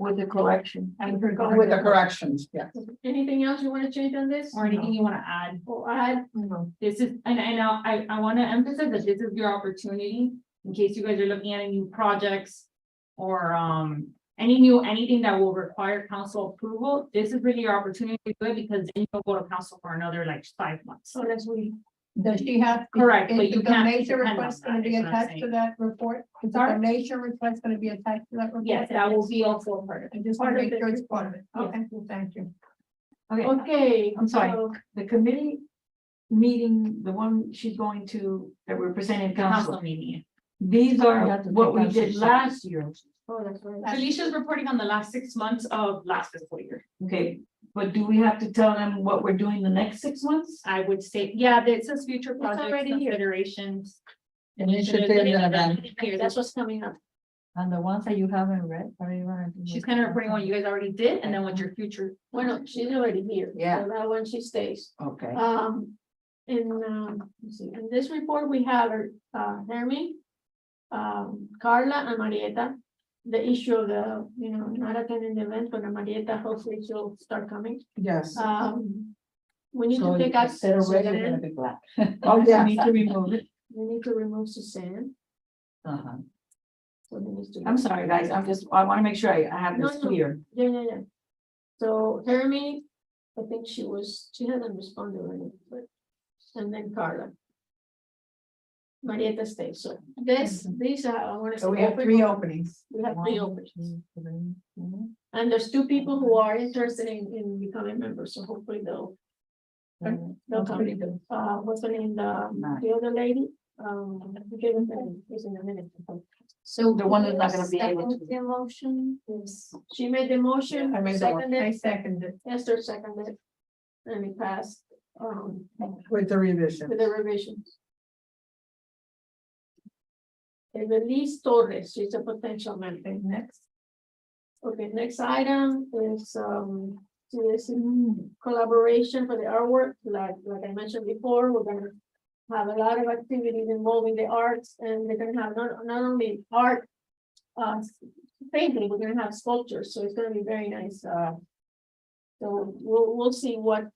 With the correction. And with the corrections, yes. Anything else you want to change on this? Or anything you wanna add? Or add? This is, and I wanna emphasize that this is your opportunity, in case you guys are looking at any new projects. Or anything that will require council approval, this is really your opportunity to do it, because then you'll go to council for another like 5 months. So that's we. Does she have? Correct, but is you the can't donation depend on request gonna that, be is what I'm attached to saying. that report? Is the Sorry? donation request gonna be attached to that report? Yes, that will be also part of it. I just want to Part of make sure it. it's part of it. Yes. Okay, thank you. Okay, Okay. I'm sorry. so- the committee meeting, the one she's going to, that we're presenting council, Council meeting. these We are have to what take we out did 6F. last year. Oh, that's right. Felicia's reporting on the last 6 months of last fiscal year. Okay, but do we have to tell them what we're doing the next 6 months? I would say, yeah, it says future projects, already here. considerations. Initiative and event. That's what's coming up. And the ones that you haven't read, are you gonna? do She's it? kind of reporting what you guys already did, and then what your future. Well, she's already here. Yeah. So that one she stays. Okay. Let's see, in this report, we have, Hermie, Carla and Marietta. The issue of the, not attending the event, but Marietta, hopefully she'll start coming. Yes. We need So to take out instead of red, it's gonna Suzanne. be black. Oh, We yeah. need to remove it. We need to remove Suzanne. Uh-huh. So there needs to be- I'm sorry, guys, I want to make sure I have this No, no. clear. Yeah. So Hermie, I think she hasn't responded or anything, but, and then Carla. Marietta stays, so these are, I wanna say. So we have open- 3 openings. We have 3 openings, 1, 2, 3, 4. and there's 2 people who are interested in becoming members, so hopefully they'll come. What's her name, the other lady, we gave them is in a minute. So The one that's not gonna be able to. second the motion is, She made the motion, I made the motion. I seconded, seconded. Esther seconded, and it passed, With the revision. with the revisions. Elise Torres, she's a potential member. Next. Okay, next item is, this collaboration for the artwork, like I mentioned before, we're gonna have a lot of activities involving the arts, and they're gonna have not only art, painting, we're gonna have sculptures, so it's gonna be very nice, so we'll see what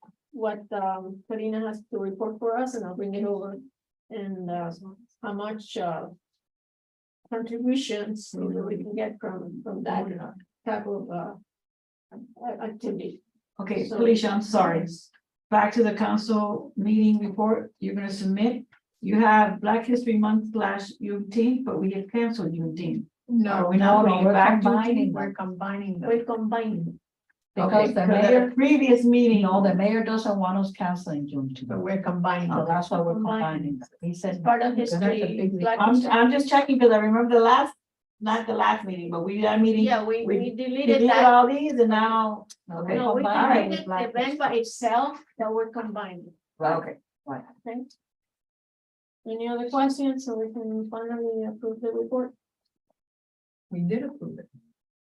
Karina has to report for us, and I'll bring it over, and, how much, contributions we can get from that type of, activity. Okay, So- Felicia, I'm sorry. Back to the council meeting report, you're gonna submit. You have Black History Month / Juneteenth, but we have canceled Juneteenth. No, We're not no, bringing we're back combining Juneteenth. we're combining them. We're combining. Because Okay, the but mayor, at the previous meeting, no, the mayor doesn't want us canceling June So 2. we're combining. So them. that's why we're Combining. combining. He said. Part of because that's a history. big- Black I'm history. just checking because I remember not the last meeting, but we had a meeting. Yeah, we we deleted Deleted that. all these and now, okay. No, we Combined deleted with the Black event by itself that we're combining, Okay. okay? Any other questions, so we can finally approve the report? We did approve it.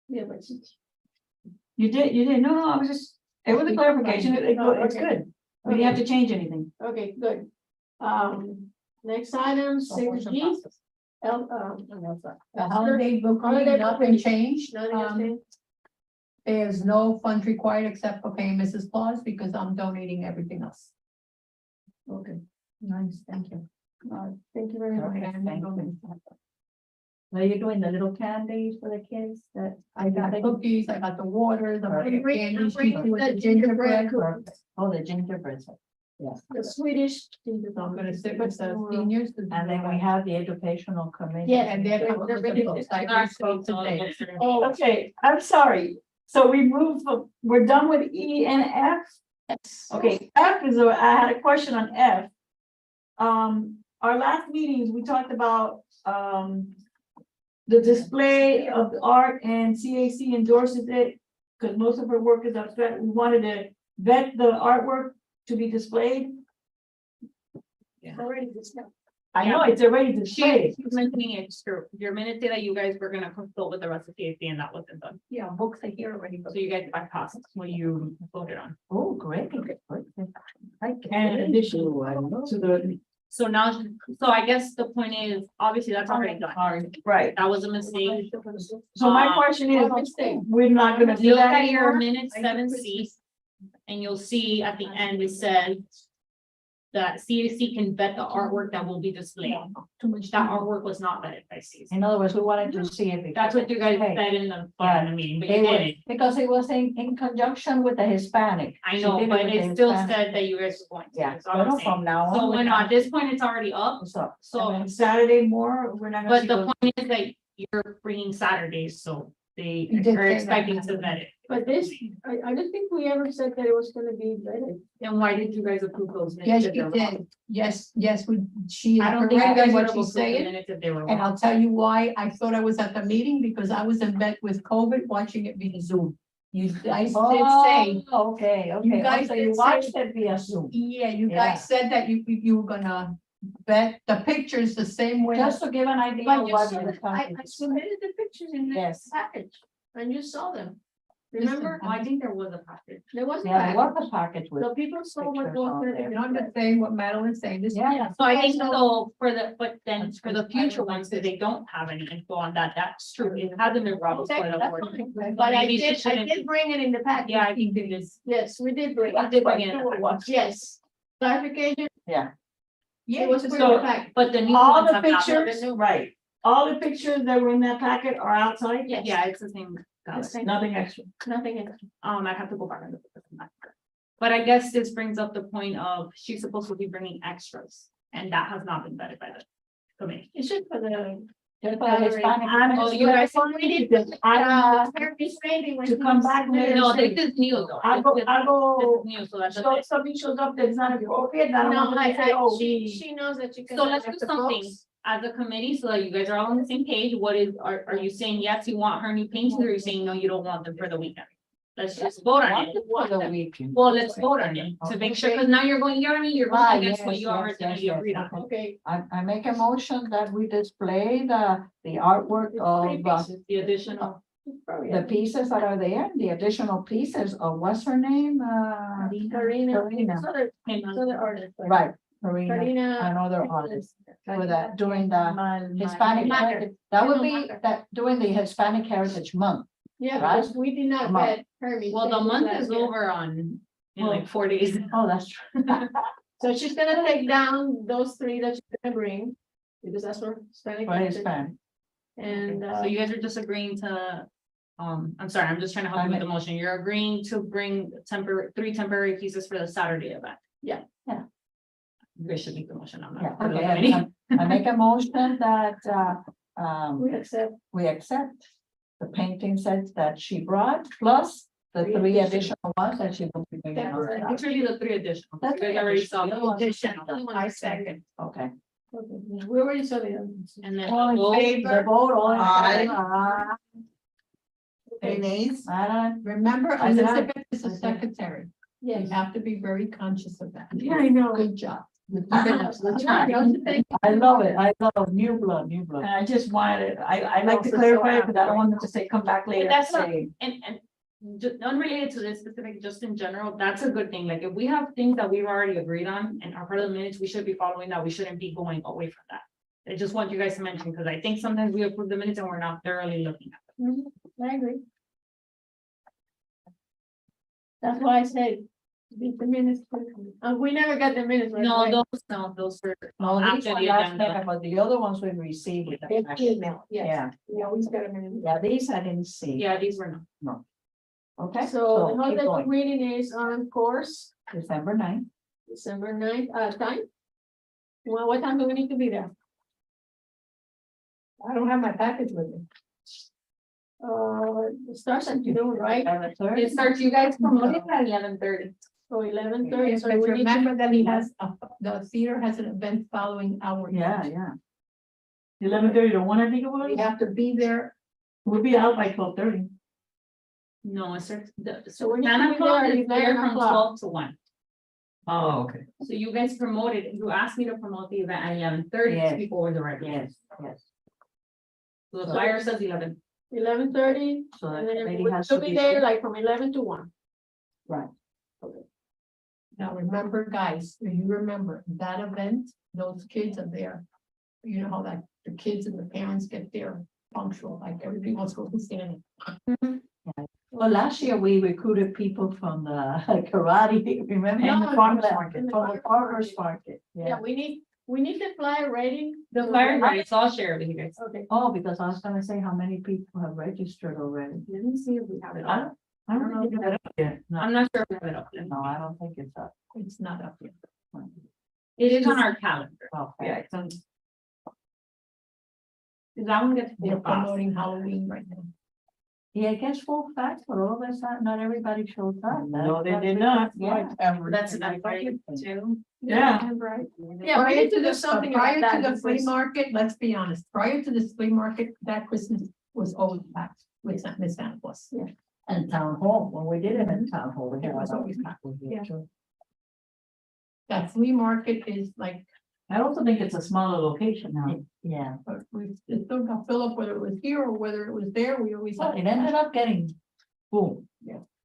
Yeah, but You did, no, I was just, it was a clarification, it's good. We didn't have to change anything. Okay, good. Next item, six G. The holiday booking, Holiday nothing booking. changed. Nothing has changed? There's no funds required except for paying Mrs. Claus because I'm donating everything else. Okay, Nice, thank you. thank you very much. Okay, thank you. Are you doing the little candies for the kids that? I got the cookies, I got the water, the Perfect. candy, she Bring with the the gingerbread. cookies. Oh, the gingerbread. Yes. The Swedish. I'm gonna sit with the seniors. And then we have the educational committee. Yeah, And they're coming with the books. I Our received folks all today. there. Oh, Okay, I'm sorry. So we moved, we're done with E and F? Okay, F is, I had a question on F. Our last meetings, we talked about, the display of the art and CAC endorses it. Because most of her work is abstract. We wanted to vet the artwork to be displayed. already discussed. I know it's already displayed. She's mentioning it, sure, your minutes say that you guys were gonna consult with the rest of CAC and that wasn't done. Yeah, books are here already. So you guys bypassed what you voted on. Oh, great. And addition to the, So now, so I guess the point is, obviously, that's already done. right. That was a mistake. So my question is, we're not gonna do Look that at your anymore? minutes 7C, and you'll see at the end, it says that CAC can vet the artwork that will be displayed. Too much. That artwork was not vetted by CAC. In other words, we wanted to see if. it- That's what you guys Hey, said in the meeting, but you They were, didn't. because it was in conjunction with the Hispanic. I She know, did but with the it still Hispanic. said that you guys were going to. Yeah, That's all I'm but saying. from now on. So we when have- at this point, it's already up, What's up? so, And Saturday more, we're not gonna but see the those. point is that you're bringing Saturdays, so they You did are say expecting that. to vet it. But this, I don't think we ever said that it was gonna be vetted. Then why did you guys approve those minutes? Yes, if you they're did. wrong? Yes, she. I don't think you correct guys in would what have she's approved the saying. minutes if they were And wrong. I'll tell you why I thought I was at the meeting because I was in bed with COVID watching it via Zoom. You guys did say, Oh, okay, You okay. guys So you did say- watched it via Zoom, yeah, you Yeah. guys said that you were gonna bet the pictures the same way. just to give an idea But of you what saw you're it, talking. I submitted the pictures in the Yes, package, and you saw them. Remember? Oh, I think there was a package. There was a yeah, package. what the package with. So people saw what pictures was on there. there. And I'm just saying what Madeline's saying, this. Yeah. So I think so for the, but then That's for the good. future ones, if they don't have any info on that, that's true. It hasn't been brought before the That's board. fine. But Maybe she I shouldn't- did bring it in the package. Yeah, I think it is. Yes, we did bring I it. did bring it. Yes. Clarification, Yeah, it was put in So- the package. But the new All ones the have not. pictures, right, all the pictures that were in that packet are outside? Yes. Yeah, it's the same. The same. Nothing extra. Nothing else. I have to go back and look at them. But I guess this brings up the point of she's supposed to be bringing extras, and that has not been vetted by the committee. It's just for the. just for the Hispanic. I'm Oh, just you guys- clarifying because I, to come back later. No, and say, this is new though. I'll go, This I'll is new, so that's. the so thing. if something shows up that's not appropriate, I don't No, want to say, oh, she knows that you can. So let's do have the something books. as a committee, so that you guys are all on the same page. What is, are you saying yes, you want her new paintings, or are you saying no, you don't want them for the weekend? Let's just vote on it. For the weekend. Well, let's vote on it to make sure, because now you're going, you know what I mean, you're Ah, going against what yes, you yes, originally yes, agreed yes. on. Okay. I make a motion that we display the artwork of The additional. the pieces that are there, the additional pieces of what's her name? Karina. Karina. So the artist. Right, Karina, Karina. another artist, for that, during the Hispanic Matter. heritage, that would be, Matter. that, during the Hispanic Heritage Month. Yeah, Right? because we did not Come on. get Hermes. Well, the month is over. over on, in like 4 days. Oh, that's true. So she's gonna take down those three that she's gonna bring, because that's for Hispanic. For heritage. Hispanic. And, So you guys are just agreeing to, I'm sorry, I'm just trying to help you with the motion. You're agreeing to bring three temporary pieces for the Saturday event. Yeah. Yeah. You guys should make the motion. I'm Yeah, not. for the okay, committee. I make a motion that, we accept, we accept the painting sets that she brought, plus the three additional ones that she will be bringing on. Temporary. Saturday. Actually, the three additional. That's You guys already saw the the other one. additional. I second. Okay. we already saw the others. And then. All in we'll- favor, the vote, all in Aye. favor. Any nays? Remember, I said aye. Elizabeth is a secretary. You Yes. have to be very conscious of that. Yeah, I know. Good job. I love it, I love new blood, new And blood. I just wanted, I like to clarify it, because I don't want them to say, come back later. But that's and not- say, And just unrelated to this specific, just in general, that's a good thing. Like if we have things that we've already agreed on and are part of the minutes, we should be following that. We shouldn't be going away from that. I just want you guys to mention, because I think sometimes we approve the minutes and we're not thoroughly looking at I agree. That's why I said, beat the minutes, we never got the minutes. them. right away. Those are. No, these after were the last agenda. time, but the other ones we received. with the It's packet. email, yes. Yeah, We always got a minute. yeah, these I didn't see. Yeah, these were not. Okay, So so keep another going. reading is on course, December 9th. December 9th, time. Well, what time do we need to be there? I don't have my package with me. It starts at noon, right? 11:30. It starts, you guys promoted at 11:30. So 11:30, Yes, so but we need remember to. that he has, the theater has an event following our. Yeah, yeah. 11:30 to 1, I think it We was. have to be there. We'll be out by 12:30. No, it starts, So we need 10 to be o'clock there, is there 9 from o'clock. 12 to 1. Oh, okay. So you guys promoted, you asked me to promote the event at 11:30, Yes. people were direct. Yes, yes. So the flyer says 11. 11:30, So and that then lady we has should to be be. there like from 11 to 1. Right. Now, remember, guys, if you remember that event, those kids are there. You know how that the kids and the parents get there punctual, like everybody wants to go to standing. Well, last year we recruited people from the karate, remember? No, And the farmers from market, the from the farmers market, Yeah, yeah. we need the flyer ready. The flyer is ready, so I'll share it with you guys. Okay. Oh, because I was gonna say how many people have registered already. Let me see if we have it I up. don't know if you have it up yet. No, I'm not sure if we have it up. no, I don't think it's up. It's not up yet. It is on our calendar. Okay. Yeah, it's on. That one gets. They're full fast. promoting Halloween right now. Yeah, I guess full facts, but all of us, not everybody shows up. No, they did not. Yeah. That's enough, right? Too. Yeah. Right. Yeah, we Prior need to to do the, something prior about to that. the flea because- market, let's be honest, prior to this flea market, that Christmas was always packed with Miss Santa Claus. Yeah. And town hall, when we did it in town hall, we had It was like. always packed. Yeah. That flea market is like, I also think it's a smaller location now. Yeah, we still got fill up whether it was here or whether it was there, we always. so had it ended up getting boom.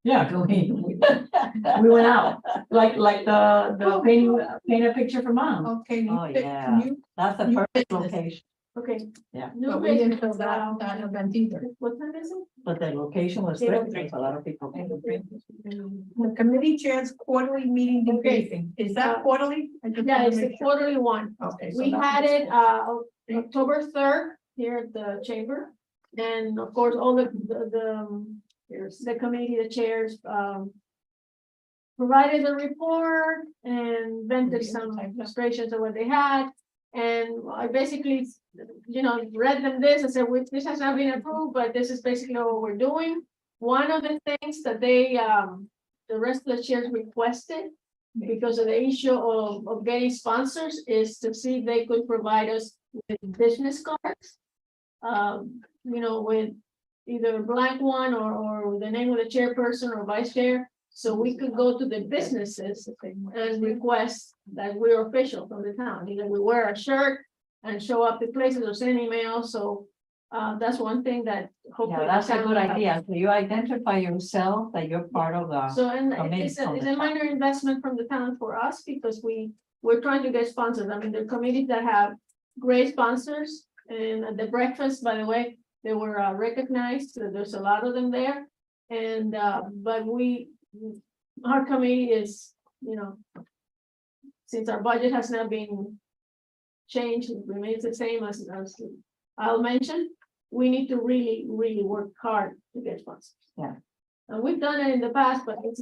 Yeah, 'cause we went out, like the paint a picture for mom. Okay. Oh, you pick- yeah. you- That's the You perfect business. location, Okay. Yeah. New But we didn't fill business, that event either. What time is it? but the location was great, because a lot of people. came. The committee chairs quarterly meeting Okay. debriefing, is that quarterly? I just Yeah, wanna it's the make sure. quarterly one. Okay. so We that had was- it, October 3rd here at the chamber. And of course, all the committee, the chairs, provided a report and vented some frustrations of what they had. And I basically, read them this and said, this has not been approved, but this is basically what we're doing. One of the things that they, the rest of the chairs requested because of the issue of getting sponsors is to see if they could provide us with business cards. With either a blank one or the name of the chairperson or vice chair. So we could go to the businesses and request that we're official from the town, either we wear a shirt and show up to places or send emails, so. That's one thing that hopefully. Yeah, that's the a town good will have. idea, so you identify yourself that you're part of the. So, and committee it's from it's the a minor investment from the town for us, because we're trying to get sponsors. I mean, there are committees that have great sponsors. And at the breakfast, by the way, they were recognized, so there's a lot of them there. And, but our committee is, since our budget has not been changed, it remains the same as I'll mention, we need to really, really work hard to get sponsors. Yeah. And we've done it in the past, but it's,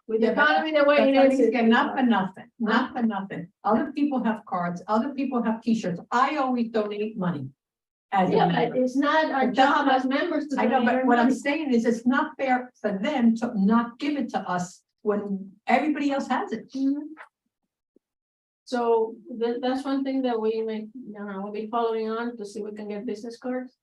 with the Yeah, but- economy the way But it let is. me it's get not for hard. nothing, not for nothing. Other people have cards, other people have T-shirts. I always donate money. As a Yeah, member. but it's not our But that's job not- as members to. I know, donate our but what I'm money. saying is it's not fair for them to not give it to us when everybody else has it. Mhm. So that's one thing that we may, we'll be following on to see if we can get business cards.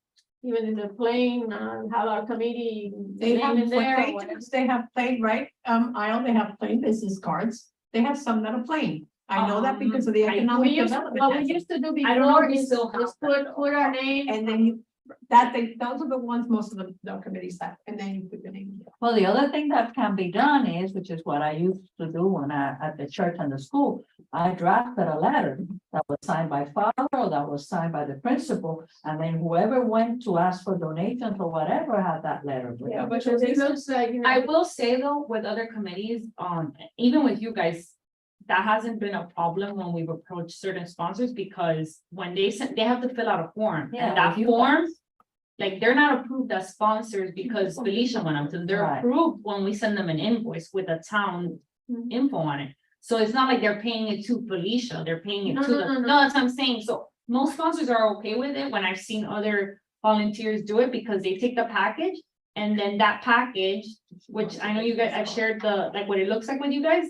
Even in the plane, have our committee. They name have, in there, what or whatever. they have plain, right, aisle, they have plain business cards. They have some that are plain. I know that because of the I- economic We used, development. what we Act. used to do I don't know before if we is still have just put our name. And then you, those are the ones most of the committees have, and then you put the name. Well, the other thing that can be done is, which is what I used to do when at the church and the school, I drafted a letter that was signed by father or that was signed by the principal, and then whoever went to ask for donations or whatever had that letter. with Yeah, them. but it looks like, you know. I will say though, with other committees, even with you guys, that hasn't been a problem when we've approached certain sponsors, because when they send, they have to fill out a form, Yeah, and that with you form, guys. like, they're not approved as sponsors because Felicia went up to them. They're Right. approved when we send them an invoice with a town Mhm. info on it. So it's not like they're paying it to Felicia, they're paying it No, to no, the, no, no. no, that's what I'm saying. So most sponsors are okay with it when I've seen other volunteers do it, because they take the package. And then that package, which I know you guys, I've shared the, like, what it looks like with you guys.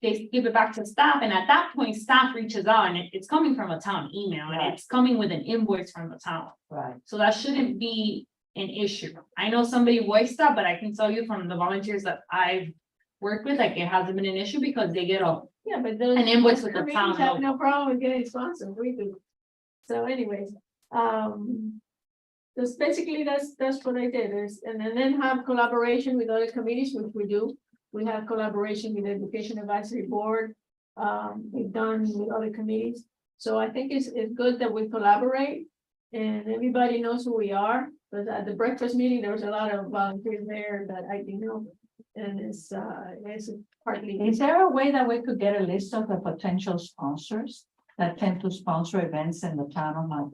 They give it back to staff, and at that point, staff reaches out, and it's coming from a town email, and Right. it's coming with an invoice from the town. Right. So that shouldn't be an issue. I know somebody voiced that, but I can tell you from the volunteers that I've worked with, like, it hasn't been an issue because they get Yeah, but those. an invoice with the committees town. have logo. no problem with getting sponsors, we do. So anyways, that's basically, that's what I did, and then have collaboration with other committees, which we do. We have collaboration with the Education Advisory Board, we've done with other committees. So I think it's good that we collaborate, and everybody knows who we are. But at the breakfast meeting, there was a lot of volunteers there that I didn't know, and it's partly. Is there a way that we could get a list of the potential sponsors that tend to sponsor events in the town of Mount?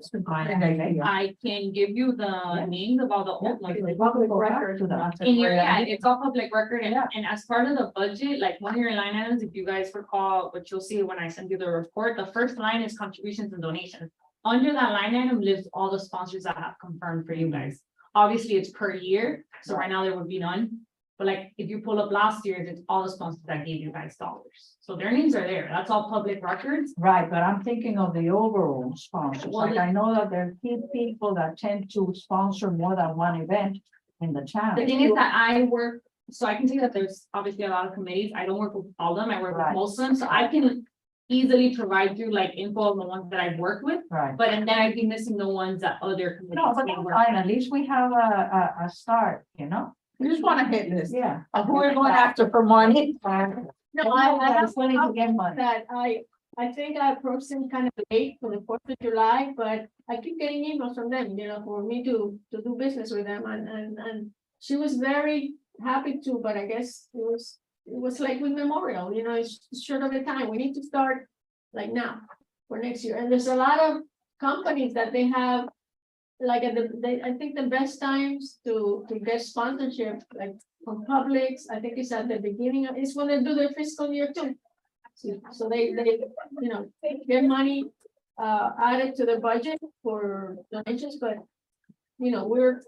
I can give you the names of all the old ones. Public record to them. In your, yeah, it's all public record, and, Yeah. and as part of the budget, like one of your line items, if you guys recall, which you'll see when I send you the report, the first line is contributions and donations. Under that line item lives all the sponsors that have confirmed for you guys. Obviously, it's per year, so right now there would be none. But like, if you pull up last year's, it's all the sponsors that gave you guys dollars. So their names are there. That's all public records. Right, but I'm thinking of the overall sponsors, Well, like I know that there are key people that tend to sponsor more than one event in the town. The thing is that I work, so I can see that there's obviously a lot of committees. I don't work with all of them. I work with Right. most of them, so I can easily provide you like info on the ones that I've worked with, Right. but and then I'd be missing the ones that other No, committees but may that's work. fine, at least we have a start, you know? We just want a hit list Yeah. of who we're going after for money. No, I have It's willing to get money. that I think I approached him kind of late for the 4th of July, but I keep getting emails from them, you know, for me to do business with them, and she was very happy to, but I guess it was like with Memorial, you know, it's short of a time. We need to start like now for next year. And there's a lot of companies that they have, like I think the best times to get sponsorship, like from Publix, I think it's at the beginning, it's when they do their fiscal year too. So they, you know, get money added to the budget for donations, but you know, we're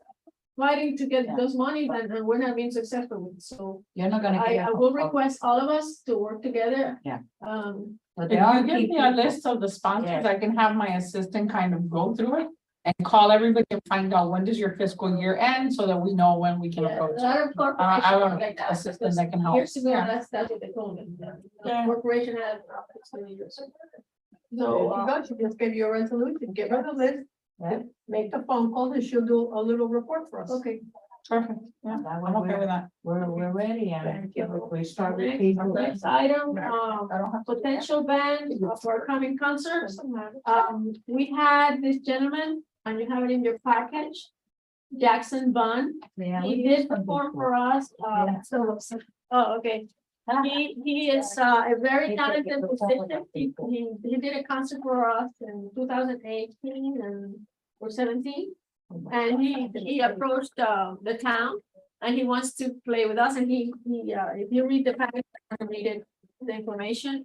fighting to get those money and we're not being successful with it. So You're not gonna I get. will request all of us to work together. Yeah. But If there are you give key me a people. list of the sponsors, Yeah. I can have my assistant kind of go through it. And call everybody and find out when does your fiscal year end, so that we know when we can yeah, a approach. lot of I corporations want like that. assistant that can help. Years ago, Yeah. that's what they told me. The Yeah. corporation has. years. So So, if you go, she just give you a resolution, give her the list, Yeah. make the phone call, and she'll do a little report for us. okay, Perfect, yeah, That way I'm okay with we're, that. we're ready and Thank you. we start with people. next item, I don't have to. potential ban for upcoming concerts. We had this gentleman, and you have it in your package. Jackson Bunn, Yeah, we he used did them perform before. for us, Yeah. oh, okay. He is a very talented musician. He did a concert for us in 2018 and or 17. And he approached the town and he wants to play with us, and if you read the package, read it, the information.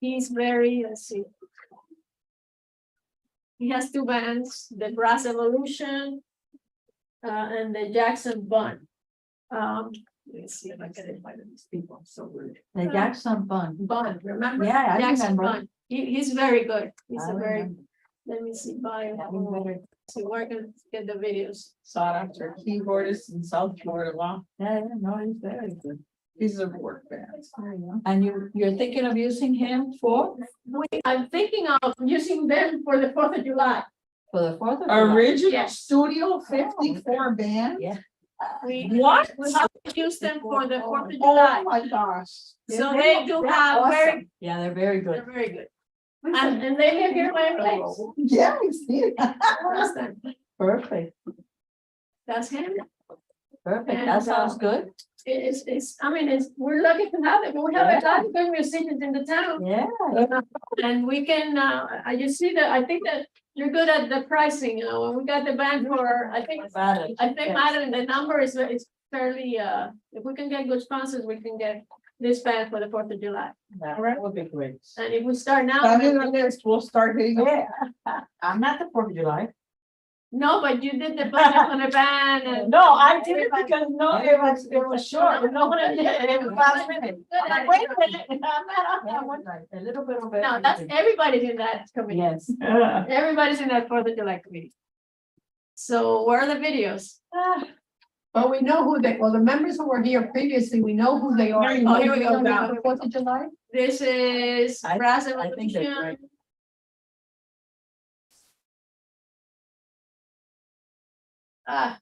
He's very, let's see. He has two bands, the Brass Evolution and the Jackson Bunn. Let's see if I can find these people, I'm so rude. The Jackson Bun. Bunn, remember? Yeah, I Jackson remember. Bunn. He's very good. He's I a very, remember. let me see, better. so we're gonna get the videos. Sought after keyboardist in South Florida, wow, Yeah, no, he's very good. he's a work band. And you're thinking of using him for? I'm thinking of using them for the 4th of July. For the 4th of July. Original Yes. Studio 54 band? Yeah. We What? we have to use them for the 4th of Oh, July. my gosh. So they do have very, Yeah, they're very they're good. very good. And they live here by place. Yeah, we see it. Perfect, That's him. perfect. And, That sounds good. It's, I mean, we're lucky to have it, but we have a lot of good musicians in the town. Yeah. And we can, you see that, I think that you're good at the pricing, when we got the band for, I think, Madeline, the number is fairly, if we can get good sponsors, we can get this band for the 4th of July. That would be great. And if we start now, We'll start hitting. Yeah, I'm not the 4th of July. no, but you did the budget on the band and. No, I did it because no, it was short, no one did it, it was last minute. I'm like, wait a minute, I'm not on that one. A little bit of. No, that's, everybody's in that committee. Yes. Everybody's in that 4th of July committee. So where are the videos? But we know who well, the members who were here previously, we know who they are. Oh, here we go. The 4th of July? This is Brass I think that's Evolution. right. Ah.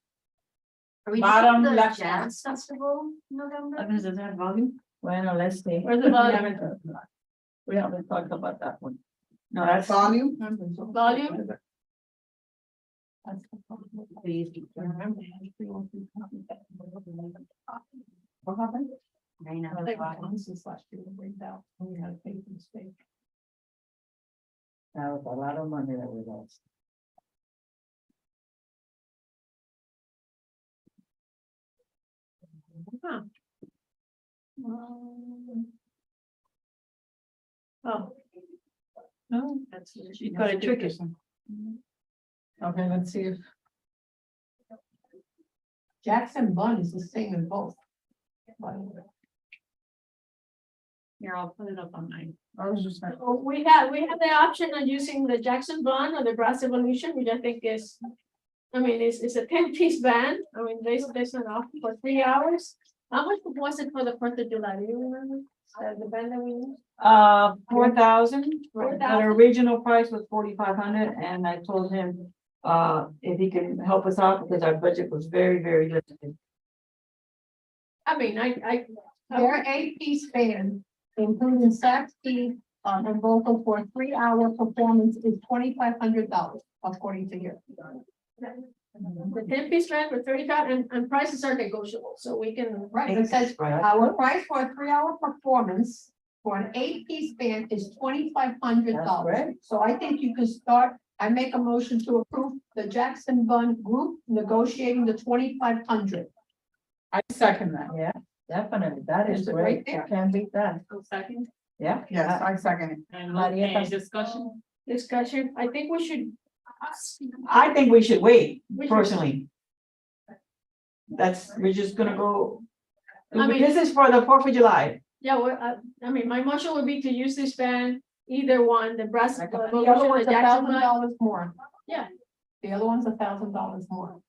Are we Bottom doing the left. Jazz Festival in November? Does it have volume? Well, let's see. Where's the volume? We haven't talked about that one. No, that's. Volume? Volume? What happened? I know. This last year, we break out, and we had to pay for the state. That was a lot of money that we lost. Huh. Oh. No, that's, you got it tricky. Okay, let's see if. Jackson Bun is the same in both. By the way. Here, I'll put it up on mine. I was just. So we have the option of using the Jackson Bond or the Brass Evolution, which I think is, I mean, it's a 10-piece band. I mean, there's an offer for 3 hours. How much was it for the 4th of July? Do you remember? The band that we used? 4,000, the 4,000? original price was 4,500, and I told him, if he can help us out, because our budget was very, very limited. I mean, Their 8-piece band, including sax, key, and vocal for a 3-hour performance is $2,500, according to here. the 10-piece band for 35, and prices are negotiable, so we can. Right, it says Right. our price for a 3-hour performance for an 8-piece band is $2,500. great. So I think you can start, I make a motion to approve the Jackson Bun Group negotiating the 2,500. I second that. Yeah, definitely. That is Is it great. right there? I can't beat that. Second, Yeah. Yes, I second it. and Maria, any discussion? Discussion, I think we should. I think we should wait, We should- personally. We're just gonna go. I mean- This is for the 4th of July. Yeah, well, I mean, my motion would be to use this band, either one, the Brass. The Evolution, other the one's Jackson Band. $1,000 more. Yeah. The other one's $1,000 more.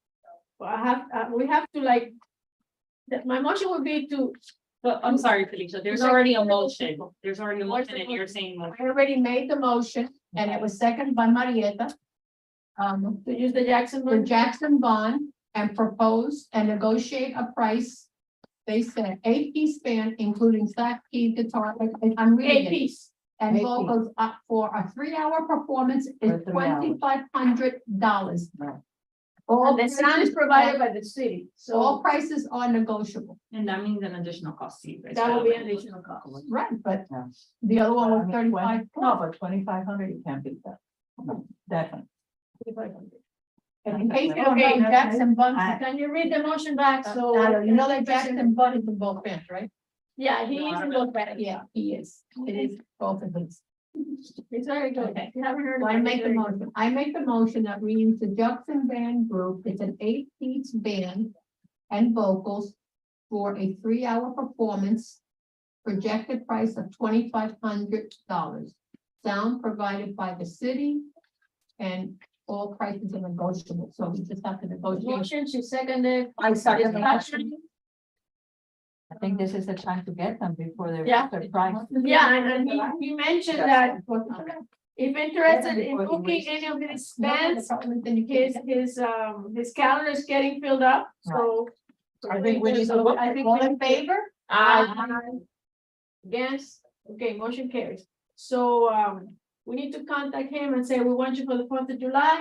Well, we have to like, my motion would be to, But I'm sorry, Felicia, there's Like- already a motion. There's already a What's motion the and you're saying. I already made the motion and it was seconded by Marietta. to use the Jackson For Band. Jackson Bond and propose and negotiate a price. They said 8-piece band, including sax, key, guitar, I'm reading it. 8-piece. And 8-piece. vocals up for a 3-hour performance is For 3 hours. $2,500. Right. All The sound is provided by the city, All so prices are negotiable, And that means an additional cost to you guys. that will be an additional cost. right, but Yeah. the other one I was mean, 35. No, but 2,500, you can't beat that. No, definitely. And in case you don't Okay, know, Jackson Bun, Can you read the motion back, so? you know that Jackson Bun is in both bands, right? Yeah, he is in both bands. Yeah, he is, it is both of these. It's very good. Okay. You haven't heard. So of I it, make it's the very good. motion, I make the motion that we use the Jackson Band Group, it's an 8-piece band and vocals for a 3-hour performance. Projected price of $2,500. Sound provided by the city and all prices are negotiable, so we just have to negotiate. Motion, she seconded. I second the motion. Discussion. I think this is the time to get them before they're. Yeah. their price. Yeah, and he mentioned that if interested in booking any of his bands, his calendar is getting filled up, so. I think we need to So look. I think All we're in favor? Against, okay, motion carries. So, we need to contact him and say, we want you for the 4th of July,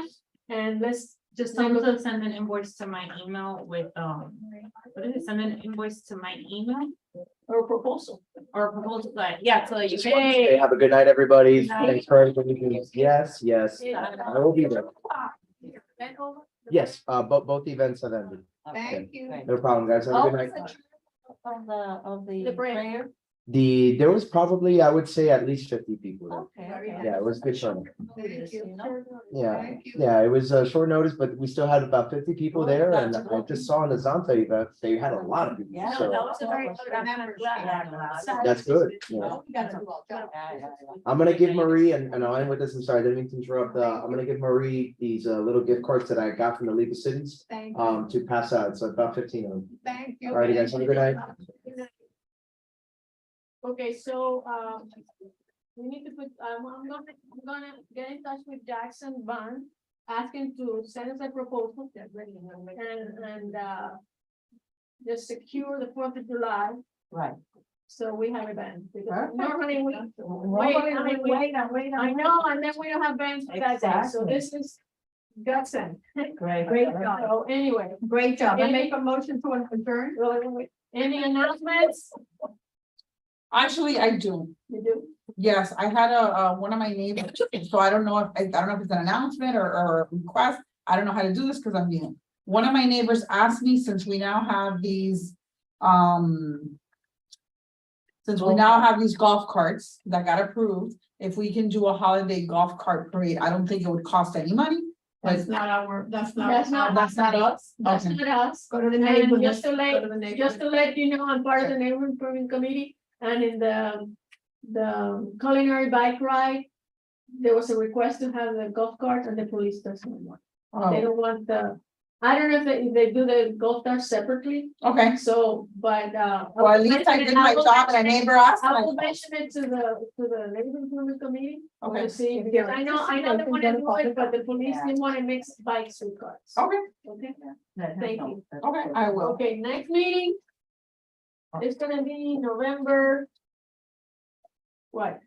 and let's Just tell them to send an invoice to my email with, what is it, send an invoice to my email or proposal. or proposal, but yeah, so that you can. Hey, Have a good night, everybody. Good night. Thanks for everything. Yes, yes. I will be there. Yes, both events have ended. Thank you. No problem, guys. Have a good night. Of The the prayer. prayer? There was probably, I would say, at least 50 people there. Okay. Yeah, it was good fun. Thank you. Yeah, Thank you. yeah, it was a short notice, but we still had about 50 people there, and I just saw in the Zanta event, they had a lot of people, Yeah. so was a very that's good. You know. We gotta do our job. I'm gonna give Marie, and I'll end with this, I'm sorry, I didn't mean to interrupt, I'm gonna give Marie these little gift cards that I got from the League of Cities, Thank you. to pass out, so about 15 of them. Thank you. All right, guys, have a good night. Okay, so, we need to put, I'm gonna get in touch with Jackson Bond, ask him to send us a proposal. And, just secure the 4th of July, Right. so we have a band. Because Perfect. normally we, Wait, I know, and then we don't have bands for that day, so Exactly. this is godsend. Great. Great job. So anyway, Great job. I make a motion to adjourn. any announcements? Actually, I do. You do? Yes, I had one of my neighbors, so I don't know if it's an announcement or a request. I don't know how to do this because I'm new. One of my neighbors asked me, since we now have these, since we now have these golf carts that got approved, if we can do a holiday golf cart parade. I don't think it would cost any money. But That's not our, that's not. That's not- that's not us. That's Okay. not us. Go to the And neighborhood. just to Go to the let, neighborhood. just to let you know, I'm part of the neighborhood improvement committee, and in the culinary bike ride, there was a request to have the golf cart, and the police doesn't want. They Oh, don't want I don't know if they do the golf cart separately, okay. so, but, Well, at least I did my job and a neighbor asked. I and I- will mention it to the neighborhood improvement committee. Okay. To see, because I know they want to do it, but the police didn't want to mix bikes with cars. Okay, Okay, thank you. okay, I will. Okay, next meeting. It's gonna be November. What,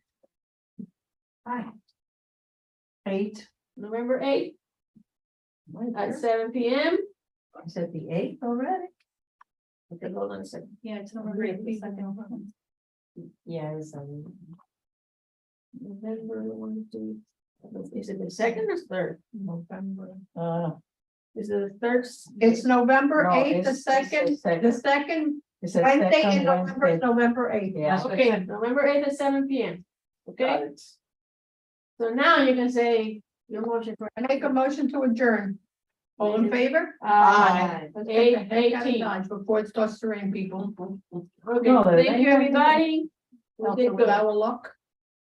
Eight. November 8th at 7 p.m. I said the eighth already? Okay, hold on a second. Yeah, it's November 8th, the second. Yes. November 1, 2. Is it the second or third? November. Is it the third? It's November No, eighth, the it's second, the second It's a Wednesday second in November, Wednesday. November eighth. Yeah. Okay, November 8th at 7 p.m. Okay, so now you can say your motion for. I make a motion to adjourn. All in favor? Aye. Let's Eight- get the heck out of 18. Dodge Before it starts to rain, people. Okay, No, thank they- you, everybody. We Help did with good. our luck.